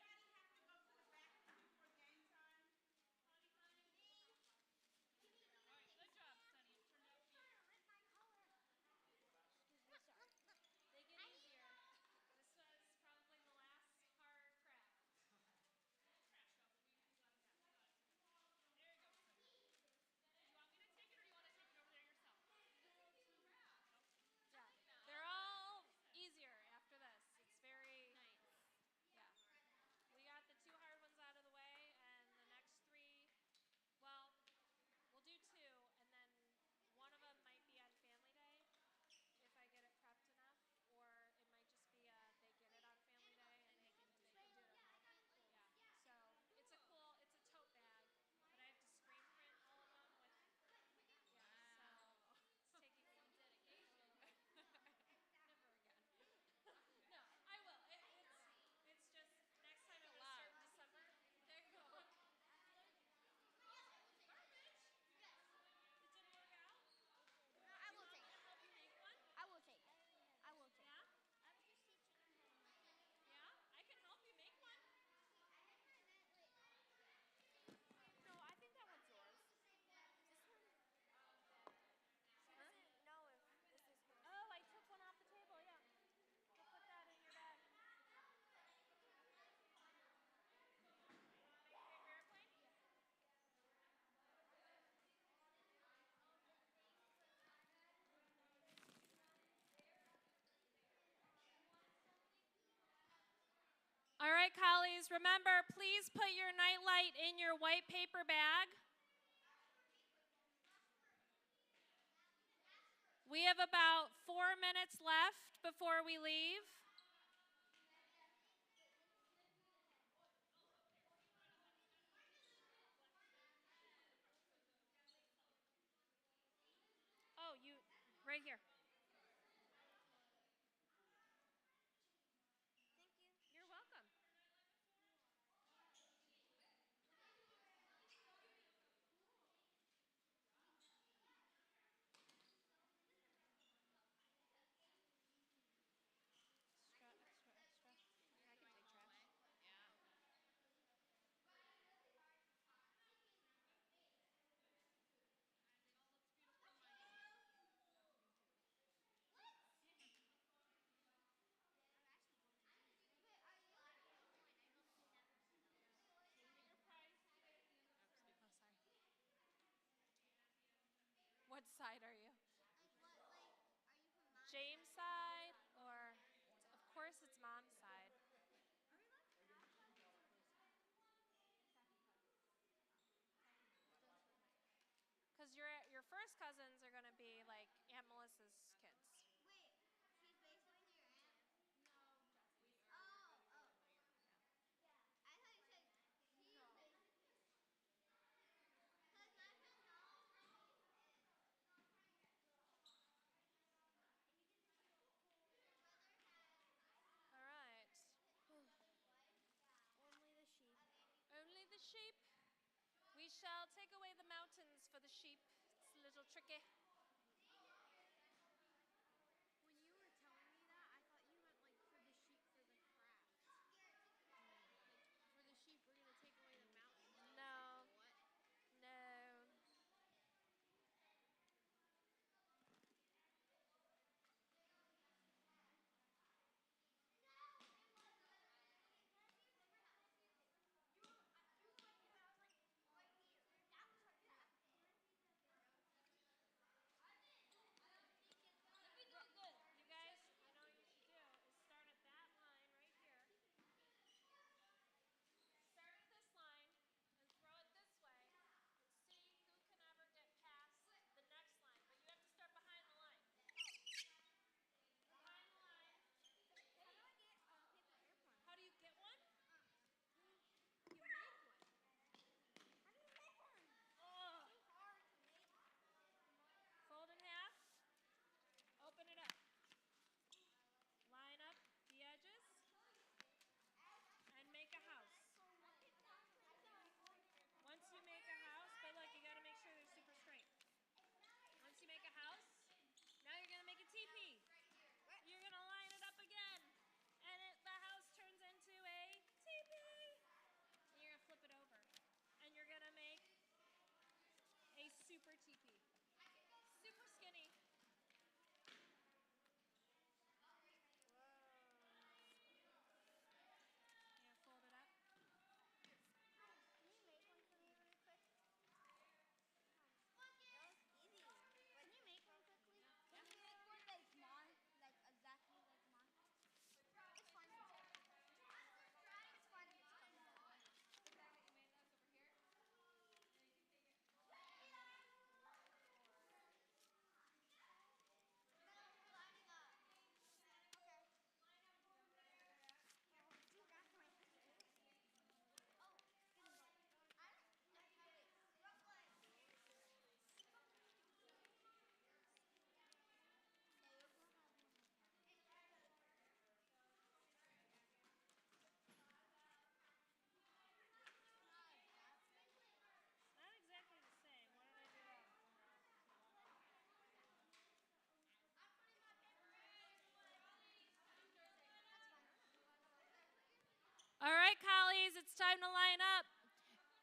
Game time. All the trash. Okay, let's pick up all the trash real quick. And we have, and I want to change that. And then Sunny? Anybody have to go to the bathroom before game time? Sunny, honey. All right, good job, Sunny. It turned out beautiful. With my color. They get easier. This was probably the last hard craft. Trash go, but we got it back. There you go, Sunny. You want me to take it or do you want to take it over there yourself? Yeah. They're all easier after this. It's very Nice. yeah. We got the 2 hard ones out of the way, and the next 3, well, we'll do 2, and then one of them might be on Family Day if I get it prepped enough, or it might just be they get it on Family Day and they can do it at home. Yeah. So it's a tote bag, but I have to screen print all of them with so it's taking some dedication. Never again. No, I will. It's just next time it will start in December. There you go. Garbage. It didn't work out. No, I will take it. Help you make one? I will take it. I will take Yeah. it. I was just teaching him how to make it. Yeah. I can help you make one. No, I think that one's yours. This one? She doesn't know if this is hers. Oh, I took one off the table. Yeah. We'll put that in your bag. Make a paper airplane? All right, collies, remember, please put your nightlight in your white paper bag. We have about 4 minutes left before we leave. Oh, right here. Thank you. You're welcome. Extra. I can take trash. Yeah. Oh, sorry. What side are you? Like what? Like, are you from mine? James' side, or of course it's mom's side. Are we allowed to have cousins? Second cousins. Because your first cousins are going to be like Aunt Melissa's kids. Wait, she's basically your aunt? No, we are. Oh. I thought you said she No. was basically. Because my friend knows. All right. Only the sheep. Only the sheep. We shall take away the mountains for the sheep. It's a little tricky. When you were telling me that, I thought you meant like for the sheep for the craft. Like for the sheep, we're gonna take away the mountains. No. Like, what? No. You guys, you know what you should do is start at that line right here. Start at this line and throw it this way and see who can ever get past the next line. But you have to start behind the line. Behind the line. How do I get a paper airplane? How do you get one? You make one. How do you make one? Oh. It's too hard to make. Fold in half. Open it up. Line up the edges and make a house. Once you make a house, but look, you gotta make sure they're super straight. Once you make a house, now you're gonna make a teepee. You're gonna line it up again, and the house turns into a teepee. And you're gonna flip it over, and you're gonna make a super teepee. Super skinny. Yeah, fold it up. Can you make one for me really quick? That was easy. Can you make one quickly? Can you make one like mine? Like exactly like mine? It's fine. It's fine if it's coming that way. Is that how you made this over here? Then you can take it. Lining up. Okay. Do you got my picture? Oh, good one. I don't have it. Brooklyn. Not exactly the same. What did I do wrong? All right, collies, it's time to line up.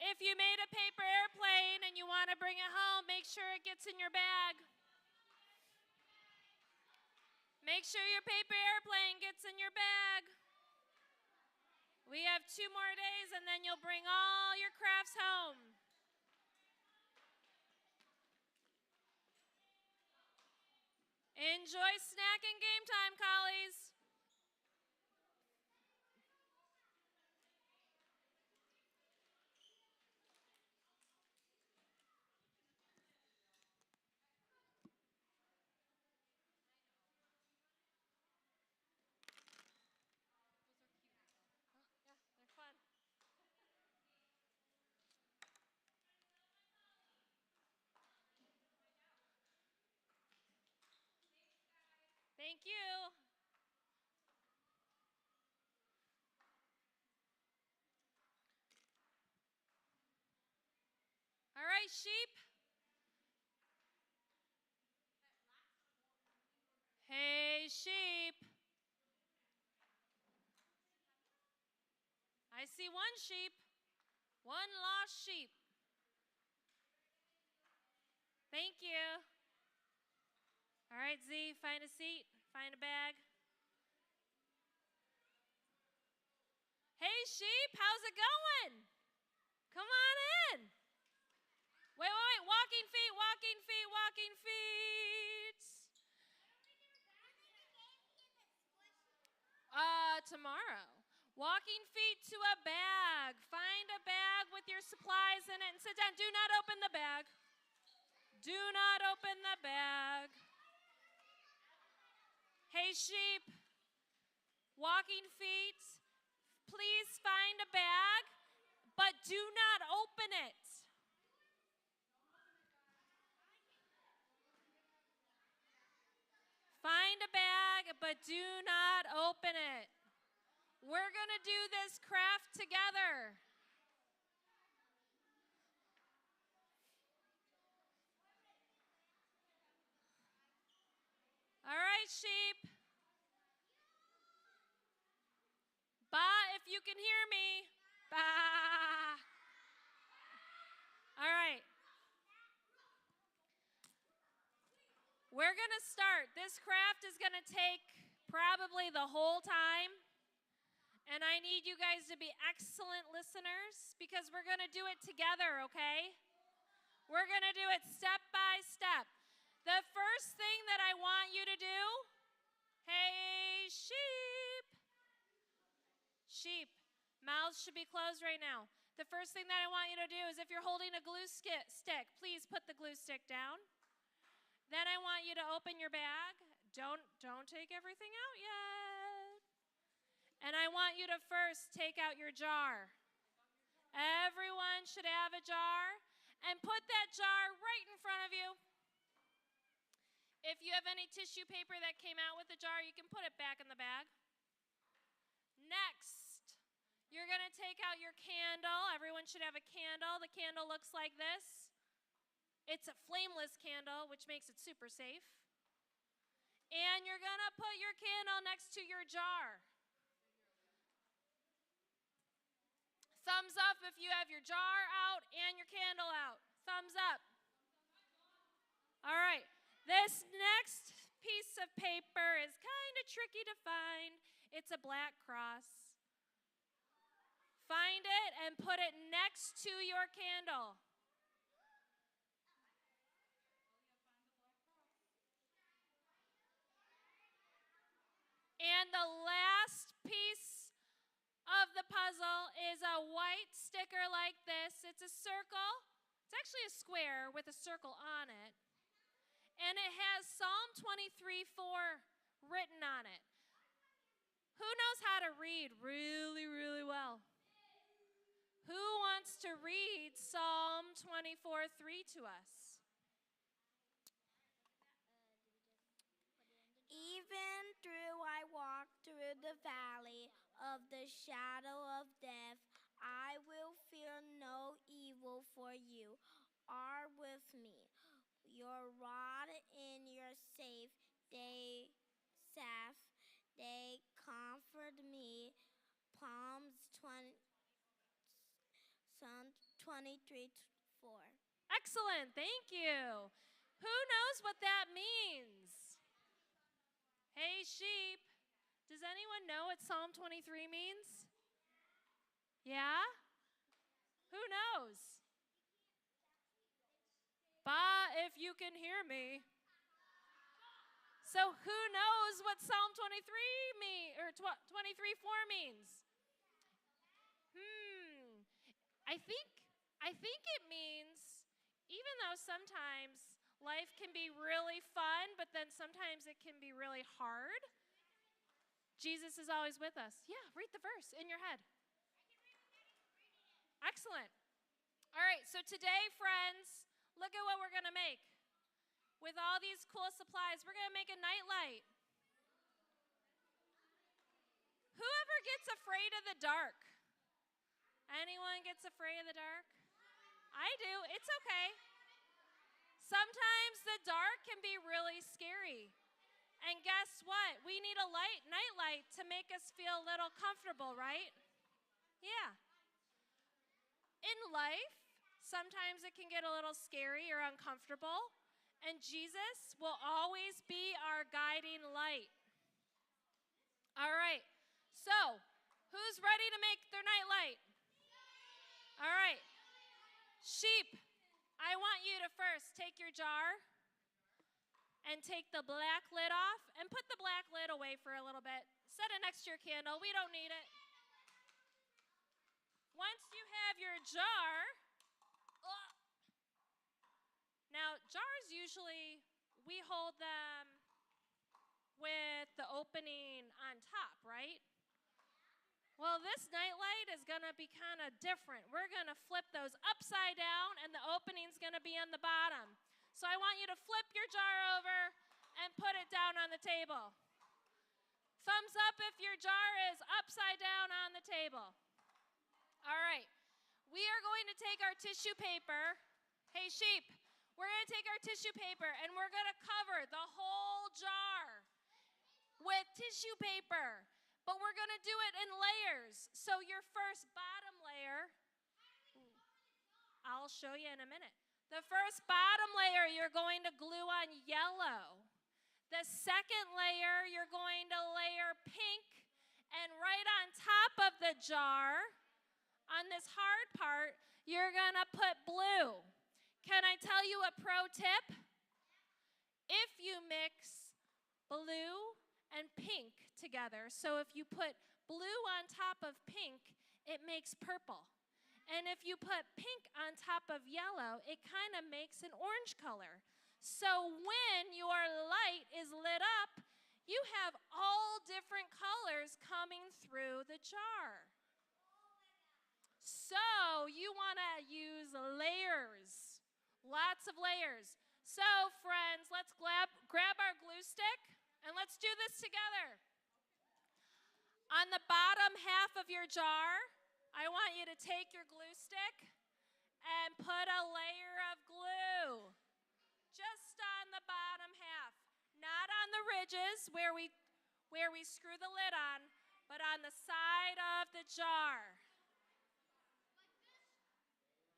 If you made a paper airplane and you want to bring it home, make sure it gets in your bag. Make sure your paper airplane gets in your bag. We have 2 more days and then you'll bring all your crafts home. Enjoy snack and game time, collies. Those are cute. Yeah, they're fun. Thank you. All right, sheep. Hey, sheep. I see one sheep. One lost sheep. Thank you. All right, Z, find a seat, find a bag. Hey, sheep, how's it going? Come on in. Wait, walking feet, walking feet, walking feet. tomorrow. Walking feet to a bag. Find a bag with your supplies in it and sit down. Do not open the bag. Do not open the bag. Hey, sheep. Walking feet. Please find a bag, but do not open it. Find a bag, but do not open it. We're going to do this craft together. All right, sheep. Ba, if you can hear me. Ba. All right. We're going to start. This craft is going to take probably the whole time. And I need you guys to be excellent listeners because we're going to do it together, okay? We're going to do it step by step. The first thing that I want you to do, hey, sheep. Sheep, mouths should be closed right now. The first thing that I want you to do is if you're holding a glue stick, please put the glue stick down. Then I want you to open your bag. Don't take everything out yet. And I want you to first take out your jar. Everyone should have a jar. And put that jar right in front of you. If you have any tissue paper that came out with the jar, you can put it back in the bag. Next, you're going to take out your candle. Everyone should have a candle. The candle looks like this. It's a flameless candle, which makes it super safe. And you're going to put your candle next to your jar. Thumbs up if you have your jar out and your candle out. Thumbs up. All right. This next piece of paper is kind of tricky to find. It's a black cross. Find it and put it next to your candle. And the last piece of the puzzle is a white sticker like this. It's a circle. It's actually a square with a circle on it. And it has Psalm 23:4 written on it. Who knows how to read really, really well? Who wants to read Psalm 24:3 to us? Even though I walk through the valley of the shadow of death, I will fear no evil, for you are with me. Your rod and your staff, they comfort me. Psalm 23:4. Excellent, thank you. Who knows what that means? Hey, sheep, does anyone know what Psalm 23 means? Yeah? Who knows? Ba, if you can hear me. So who knows what Psalm 23 or 23:4 means? I think it means, even though sometimes life can be really fun, but then sometimes it can be really hard, Jesus is always with us. Yeah, read the verse in your head. Excellent. All right, so today, friends, look at what we're going to make. With all these cool supplies, we're going to make a nightlight. Whoever gets afraid of the dark? Anyone gets afraid of the dark? I do. It's okay. Sometimes the dark can be really scary. And guess what? We need a nightlight to make us feel a little comfortable, right? Yeah. In life, sometimes it can get a little scary or uncomfortable, and Jesus will always be our guiding light. All right, so who's ready to make their nightlight? All right, sheep, I want you to first take your jar and take the black lid off and put the black lid away for a little bit Set it next to your candle. We don't need it. Once you have your jar, now jars usually, we hold them with the opening on top, right? Well, this nightlight is going to be kind of different. We're going to flip those upside down, and the opening's going to be on the bottom. So I want you to flip your jar over and put it down on the table. Thumbs up if your jar is upside down on the table. All right. We are going to take our tissue paper. Hey, sheep. We're going to take our tissue paper, and we're going to cover the whole jar with tissue paper. But we're going to do it in layers. So your first bottom layer, I'll show you in a minute. The first bottom layer, you're going to glue on yellow. The second layer, you're going to layer pink. And right on top of the jar, on this hard part, you're going to put blue. Can I tell you a pro tip? If you mix blue and pink together, so if you put blue on top of pink, it makes purple. And if you put pink on top of yellow, it kind of makes an orange color. So when your light is lit up, you have all different colors coming through the jar. So you want to use layers, lots of layers. So friends, let's grab our glue stick and let's do this together. On the bottom half of your jar, I want you to take your glue stick and put a layer of glue just on the bottom half. Not on the ridges where we screw the lid on, but on the side of the jar.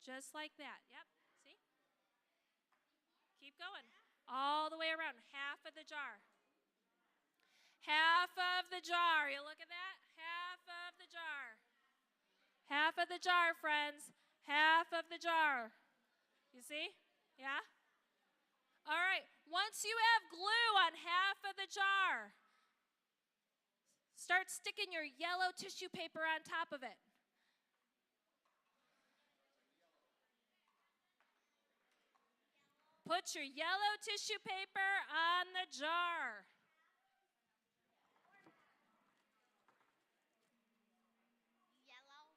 Just like that. Yep. See? Keep going. All the way around. Half of the jar. Half of the jar. You look at that? Half of the jar. Half of the jar, friends. Half of the jar. You see? Yeah? All right. Once you have glue on half of the jar, start sticking your yellow tissue paper on top of it. Put your yellow tissue paper on the jar. Yellow.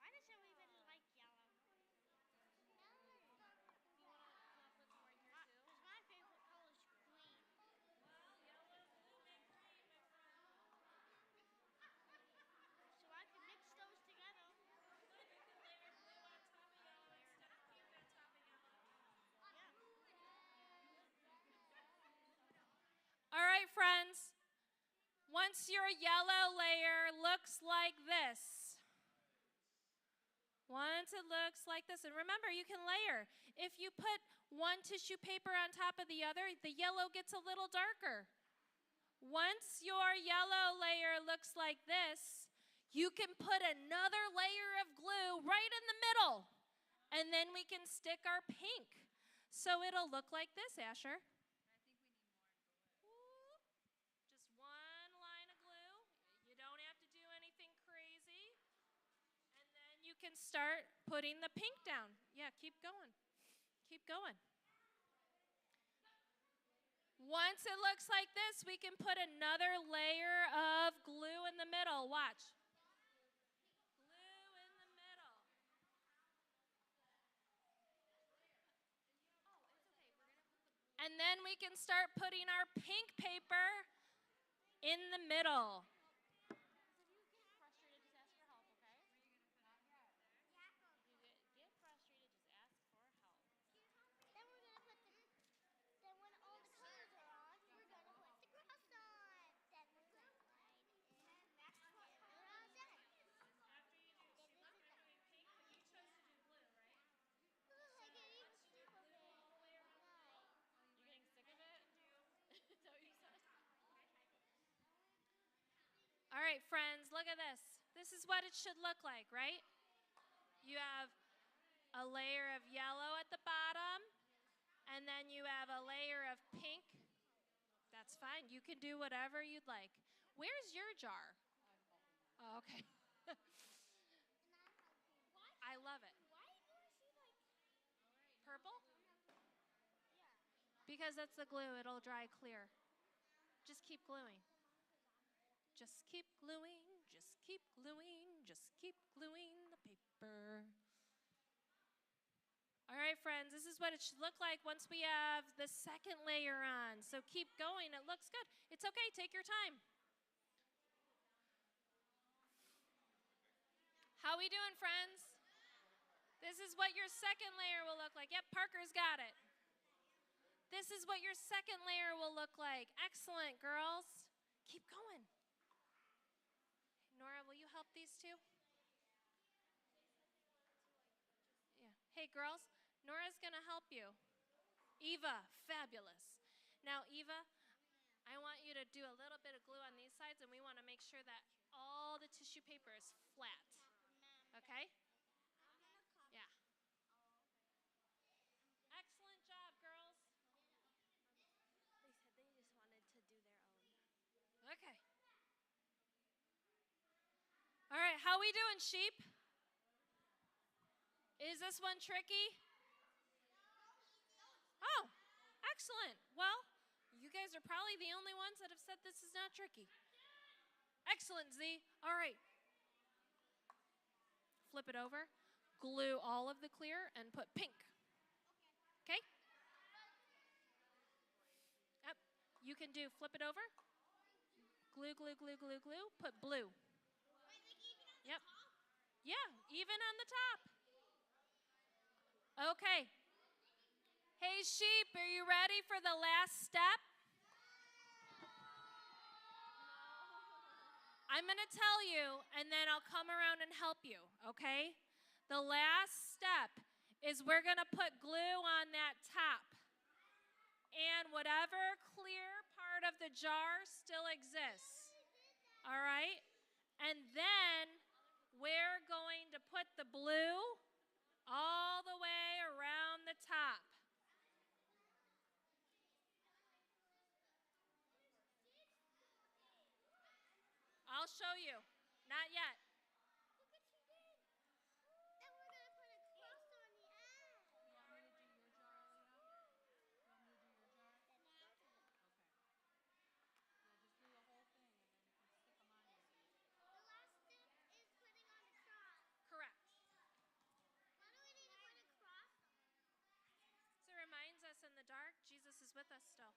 Why does she even like yellow? Because my favorite color is green. So I can mix those together. All right, friends. Once your yellow layer looks like this. Once it looks like this, and remember, you can layer. If you put one tissue paper on top of the other, the yellow gets a little darker. Once your yellow layer looks like this, you can put another layer of glue right in the middle, and then we can stick our pink. So it'll look like this, Asher. I think we need more glue. Just one line of glue. You don't have to do anything crazy. And then you can start putting the pink down. Yeah, keep going. Keep going. Once it looks like this, we can put another layer of glue in the middle. Watch. Glue in the middle. And then we can start putting our pink paper in the middle. Frustrated, just ask for help, okay? You get frustrated, just ask for help. Then we're gonna put then when all the colors are on, we're gonna put the grass on. Then we're gonna light it. And that's what color is that? After you do, so you're doing pink, but you chose to do blue, right? I get even sick of it. You're getting sick of it? Is that what you said? All right, friends, look at this. This is what it should look like, right? You have a layer of yellow at the bottom And then you have a layer of pink. That's fine. You can do whatever you'd like. Where's your jar? Oh, okay. I love it. Why is she like Purple? yeah? Because that's the glue. It'll dry clear. Just keep gluing. Just keep gluing. Just keep gluing. Just keep gluing the paper. All right, friends, this is what it should look like once we have the second layer on. So keep going. It looks good. It's okay. Take your time. How we doing, friends? This is what your second layer will look like. Yep, Parker's got it. This is what your second layer will look like. Excellent, girls. Keep going. Nora, will you help these two? Yeah. Hey, girls, Nora's going to help you. Eva, fabulous. Now, Eva, I want you to do a little bit of glue on these sides, and we want to make sure that all the tissue paper is flat. Okay? Yeah. Excellent job, girls. They said they just wanted to do their own. Okay. All right, how we doing, sheep? Is this one tricky? Oh, excellent. Well, you guys are probably the only ones that have said this is not tricky. Excellent, Z. All right. Flip it over. Glue all of the clear and put pink. Okay? Yep. You can do flip it over. Glue, glue, glue, glue, glue. Put blue. Yep. Yeah, even on the top. Okay. Hey, sheep, are you ready for the last step? I'm going to tell you, and then I'll come around and help you, okay? The last step is we're going to put glue on that top. And whatever clear part of the jar still exists, all right? And then we're going to put the blue all the way around the top. I'll show you. Not yet. Look what she did. Then we're gonna put a cross on the end. You want me to do your jar, Leah? You want me to do your jar? Okay. Yeah, just do the whole thing and then you can stick them on your feet. The last step is putting on the cross. Correct. Why do we need to put a cross? So it reminds us in the dark, Jesus is with us still.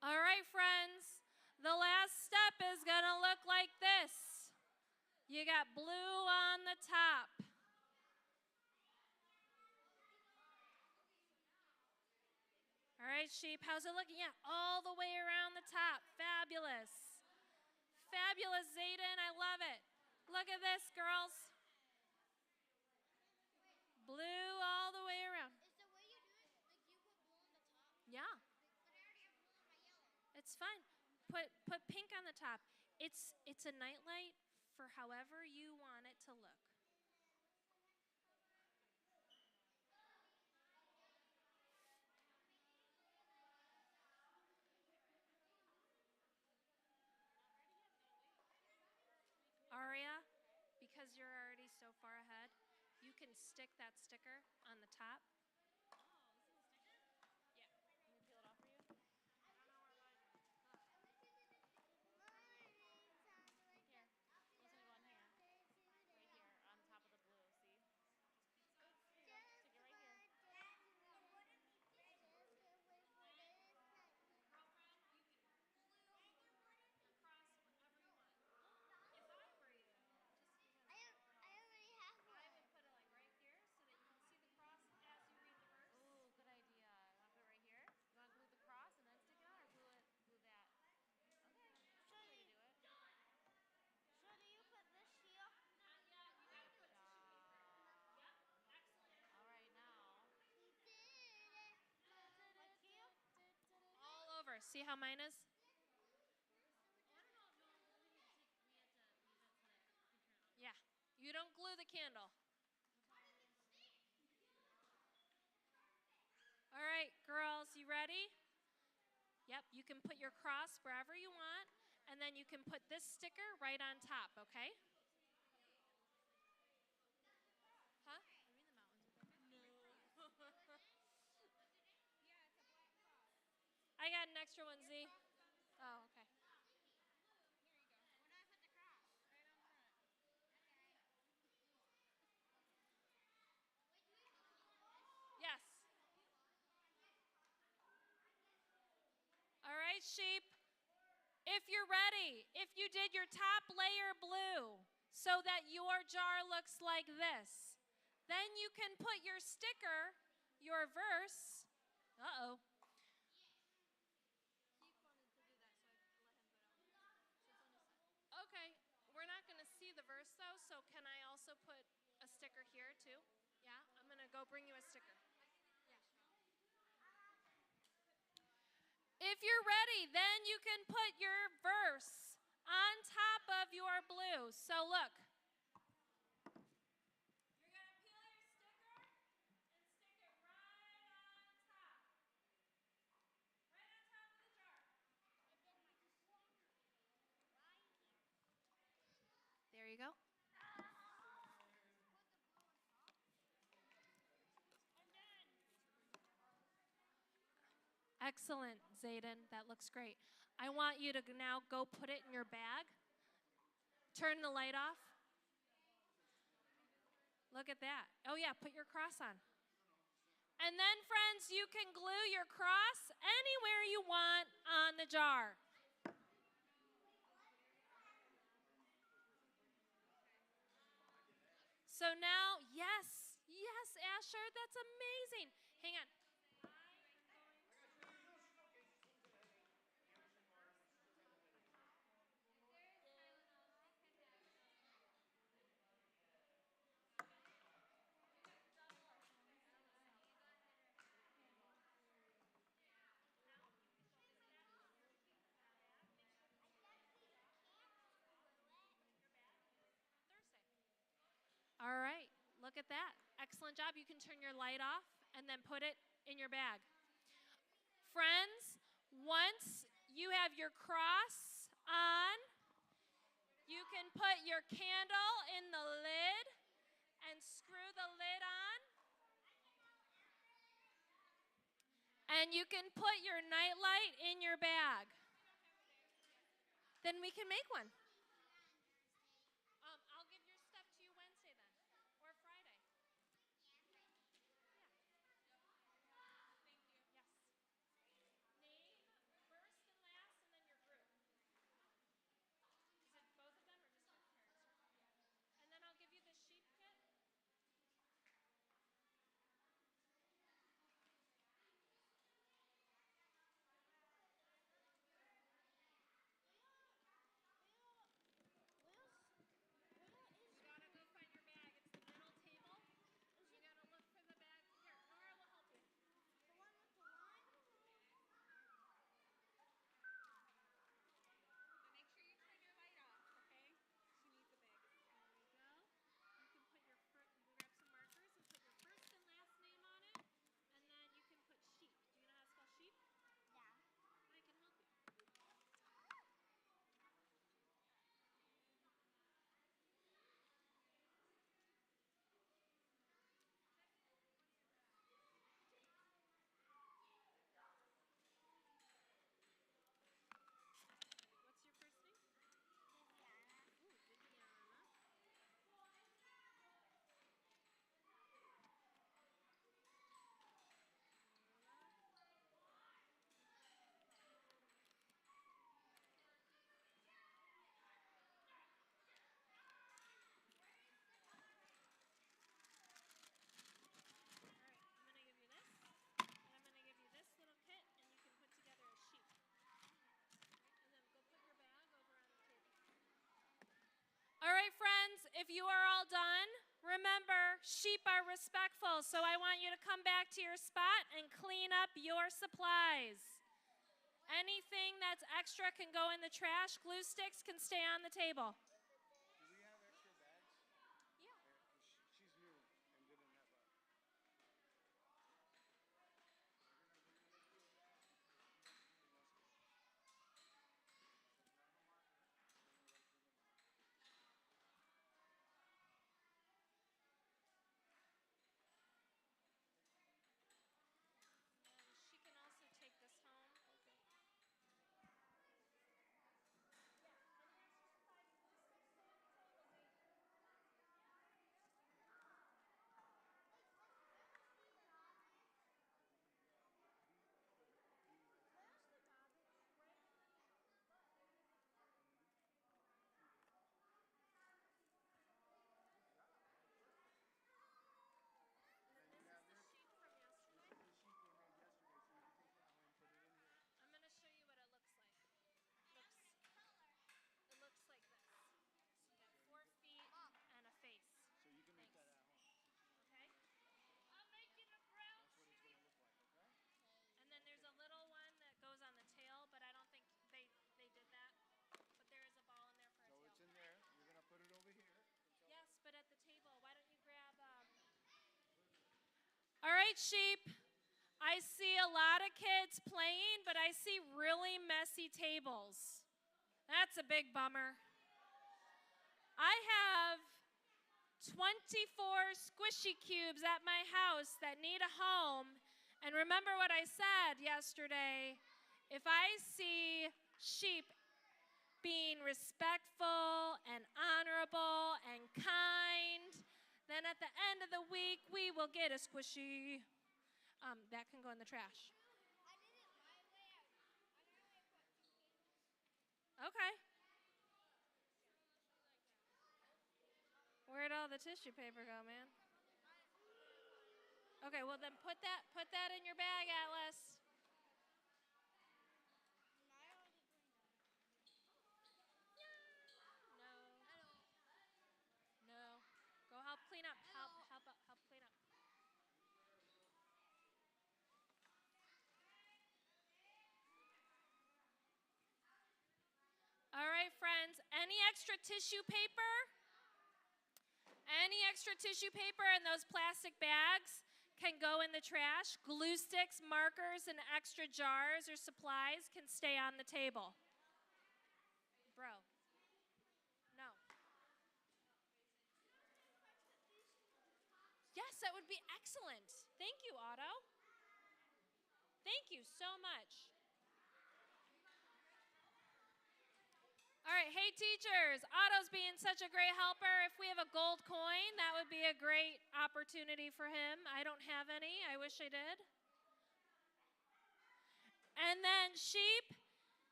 All right, friends. The last step is going to look like this. You got blue on the top. All right, sheep, how's it looking? Yeah, all the way around the top. Fabulous. Fabulous, Zayden. I love it. Look at this, girls. Blue all the way around. Is the way you do it, like you put blue on the top? Yeah. But I already have blue on my yellow. It's fine. Put pink on the top. It's a nightlight for however you want it to look. Aria, because you're already so far ahead, you can stick that sticker on the top. Yeah. Let me peel it off for you. Here. What's gonna go on here? Right here, on top of the blue, see? Stick it right here. Girlfriend, you can glue across whatever you want. If I were you, I already have one. I would put it like right here so that you can see the cross as you read the verse. Ooh, good idea. You wanna put it right here? You wanna glue the cross and then stick it on, or glue that? Okay, that's a way to do it. So do you put this here? Not yet. You gotta put tissue paper. Yep. Excellent. All right, now. He did it. Like here? All over. See how mine is? Yeah. You don't glue the candle. ready, yep, you can put your cross wherever you want, and then you can put this sticker right on top, okay? Huh? I got an extra one, Z. Oh, okay. Yes. All right, sheep. If you're ready, if you did your top layer blue so that your jar looks like this, then you can put your sticker, your verse. Uh-oh. Okay, we're not going to see the verse though, so can I also put a sticker here too? Yeah, I'm going to go bring you a sticker. If you're ready, then you can put your verse on top of your blue. So look. You're going to peel your sticker and stick it right on top. Right on top of the jar. There you go. Excellent, Zayden. That looks great. I want you to now go put it in your bag. Turn the light off. Look at that. Oh, yeah, put your cross on. And then, friends, you can glue your cross anywhere you want on the jar. So now, yes, Asher, that's amazing. Hang on. All right, look at that. Excellent job. You can turn your light off and then put it in your bag. Friends, once you have your cross on, you can put your candle in the lid and screw the lid on. And you can put your nightlight in your bag. Then we can make one. I'll give your stuff to you Wednesday then, or Friday. Thank you. Yes. Name, first and last, and then your group. Is it both of them or just your parents? And then I'll give you the sheep kit. You gotta go find your bag. It's the middle table. You gotta look for the bag. Here, Nora will help you. The one with the line? But make sure you turn your light off, okay? She needs a bag. There you go. You can put your grab some markers and put your first and last name on it, and then you can put sheep. Do you know how to spell sheep? Yeah. I can help you. What's your first name? Viviana. Ooh, Viviana. All right, I'm gonna give you this, and I'm gonna give you this little kit, and you can put together a sheep. And then go put your bag over on the table. All right, friends, if you are all done, remember, sheep are respectful, so I want you to come back to your spot and clean up your supplies. Anything that's extra can go in the trash. Glue sticks can stay on the table. Do we have extra bags? Yeah. She's new and didn't have a. right, sheep. I see a lot of kids playing, but I see really messy tables. That's a big bummer. I have 24 squishy cubes at my house that need a home. And remember what I said yesterday. If I see sheep being respectful and honorable and kind, then at the end of the week, we will get a squishy. That can go in the trash. Okay. Where'd all the tissue paper go, man? Okay, well then put that in your bag, Atlas. No. Go help clean up. Help clean up. All right, friends. Any extra tissue paper? Any extra tissue paper in those plastic bags can go in the trash. Glue sticks, markers, and extra jars or supplies can stay on the table. Bro. No. Yes, that would be excellent. Thank you, Otto. Thank you so much. All right, hey teachers, Otto's being such a great helper. If we have a gold coin, that would be a great opportunity for him. I don't have any. I wish I did. And then sheep,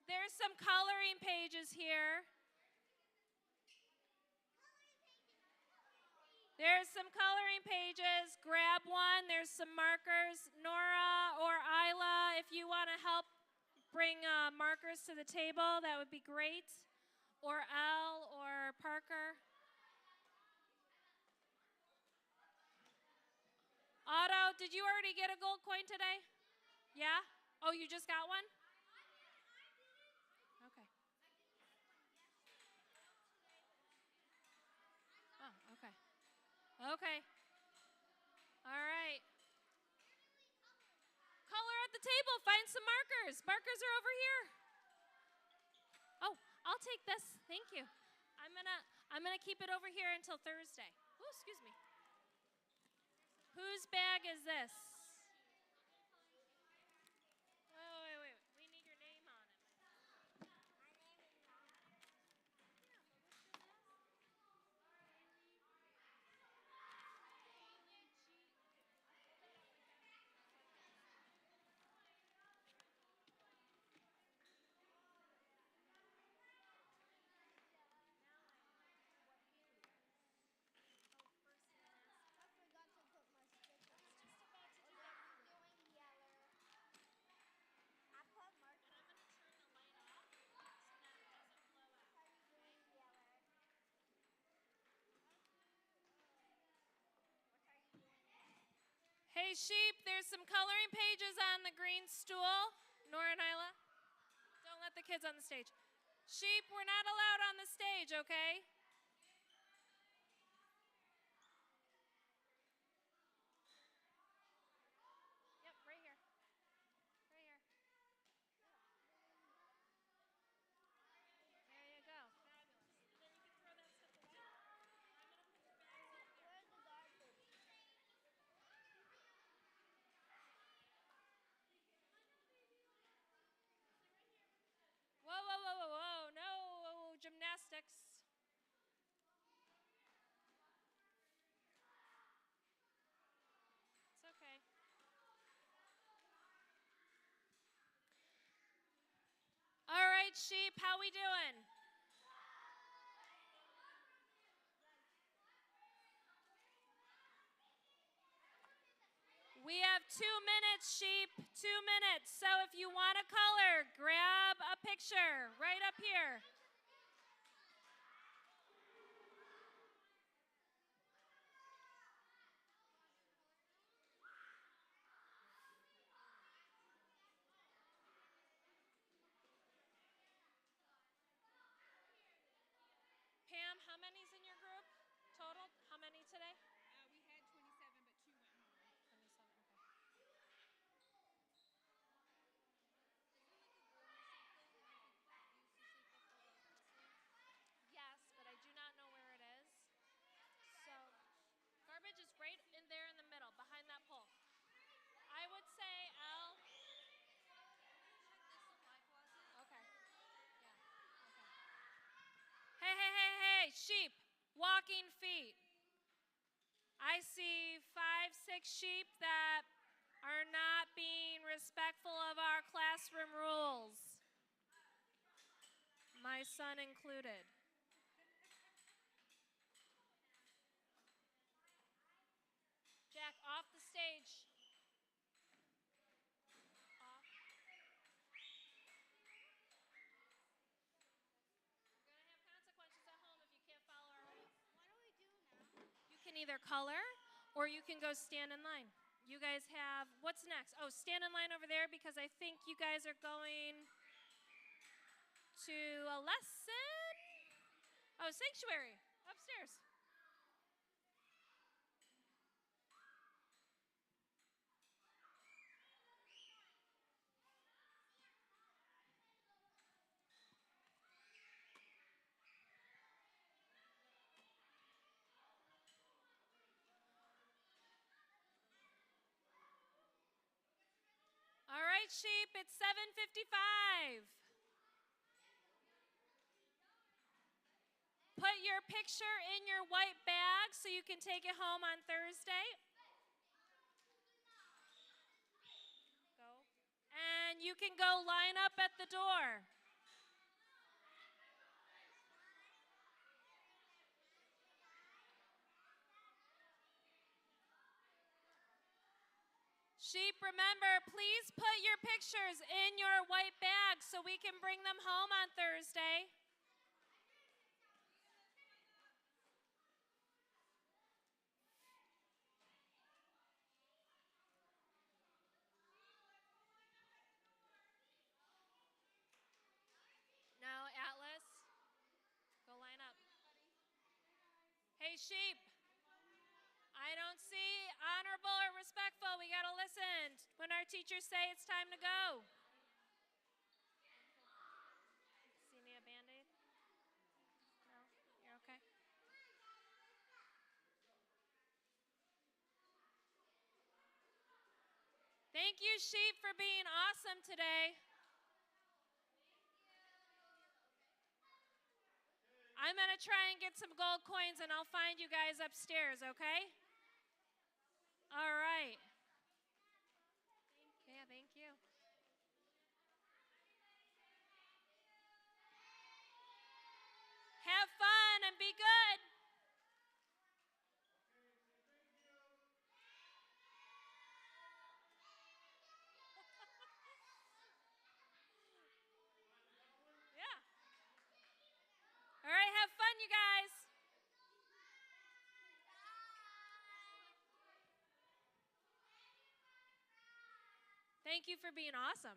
there's some coloring pages here. There's some coloring pages. Grab one. There's some markers. Nora or Isla, if you want to help bring markers to the table, that would be great. Or Elle or Parker. Otto, did you already get a gold coin today? Yeah? Oh, you just got one? Okay. Oh, okay. Okay. All right. Color at the table. Find some markers. Markers are over here. Oh, I'll take this. Thank you. I'm gonna keep it over here until Thursday. Oh, excuse me. Whose bag is this? Wait. We need your name on it. Hey, sheep, there's some coloring pages on the green stool. Nora and Isla, don't let the kids on the stage. Sheep, we're not allowed on the stage, okay? Yep, right here. Right here. There you go. Fabulous. Then you can throw that stuff away. I'm going to put your bags up here. Where's the garbage? Whoa. No gymnastics. It's okay. All right, sheep, how we doing? We have 2 minutes, sheep, 2 minutes. So if you want a color, grab a picture right up here. Pam, how many's in your group total? How many today? We had 27, but 2 went home. 27, okay. walking feet. I see 5, 6 sheep that are not being respectful of our classroom rules. My son included. Jack, off the stage. Off. We're going to have consequences at home if you can't follow our rules. What do we do now? You can either color or you can go stand in line. You guys have, what's next? Oh, stand in line over there because I think you guys are going to a lesson. Oh, sanctuary, upstairs. All right, sheep, it's 7:55. Put your picture in your white bag so you can take it home on Thursday. Go. And you can go line up at the door. Sheep, remember, please put your pictures in your white bag so we can bring them home on Thursday. No, Atlas, go line up. Hey, sheep, I don't see honorable or respectful. We got to listen when our teachers say it's time to go. See me a Band-Aid? No? You're okay? Thank you, sheep, for being awesome today. I'm going to try and get some gold coins, and I'll find you guys upstairs, okay? All right. Yeah, thank you. Have fun and be good. Yeah. All right, have fun, you guys. Thank you for being awesome.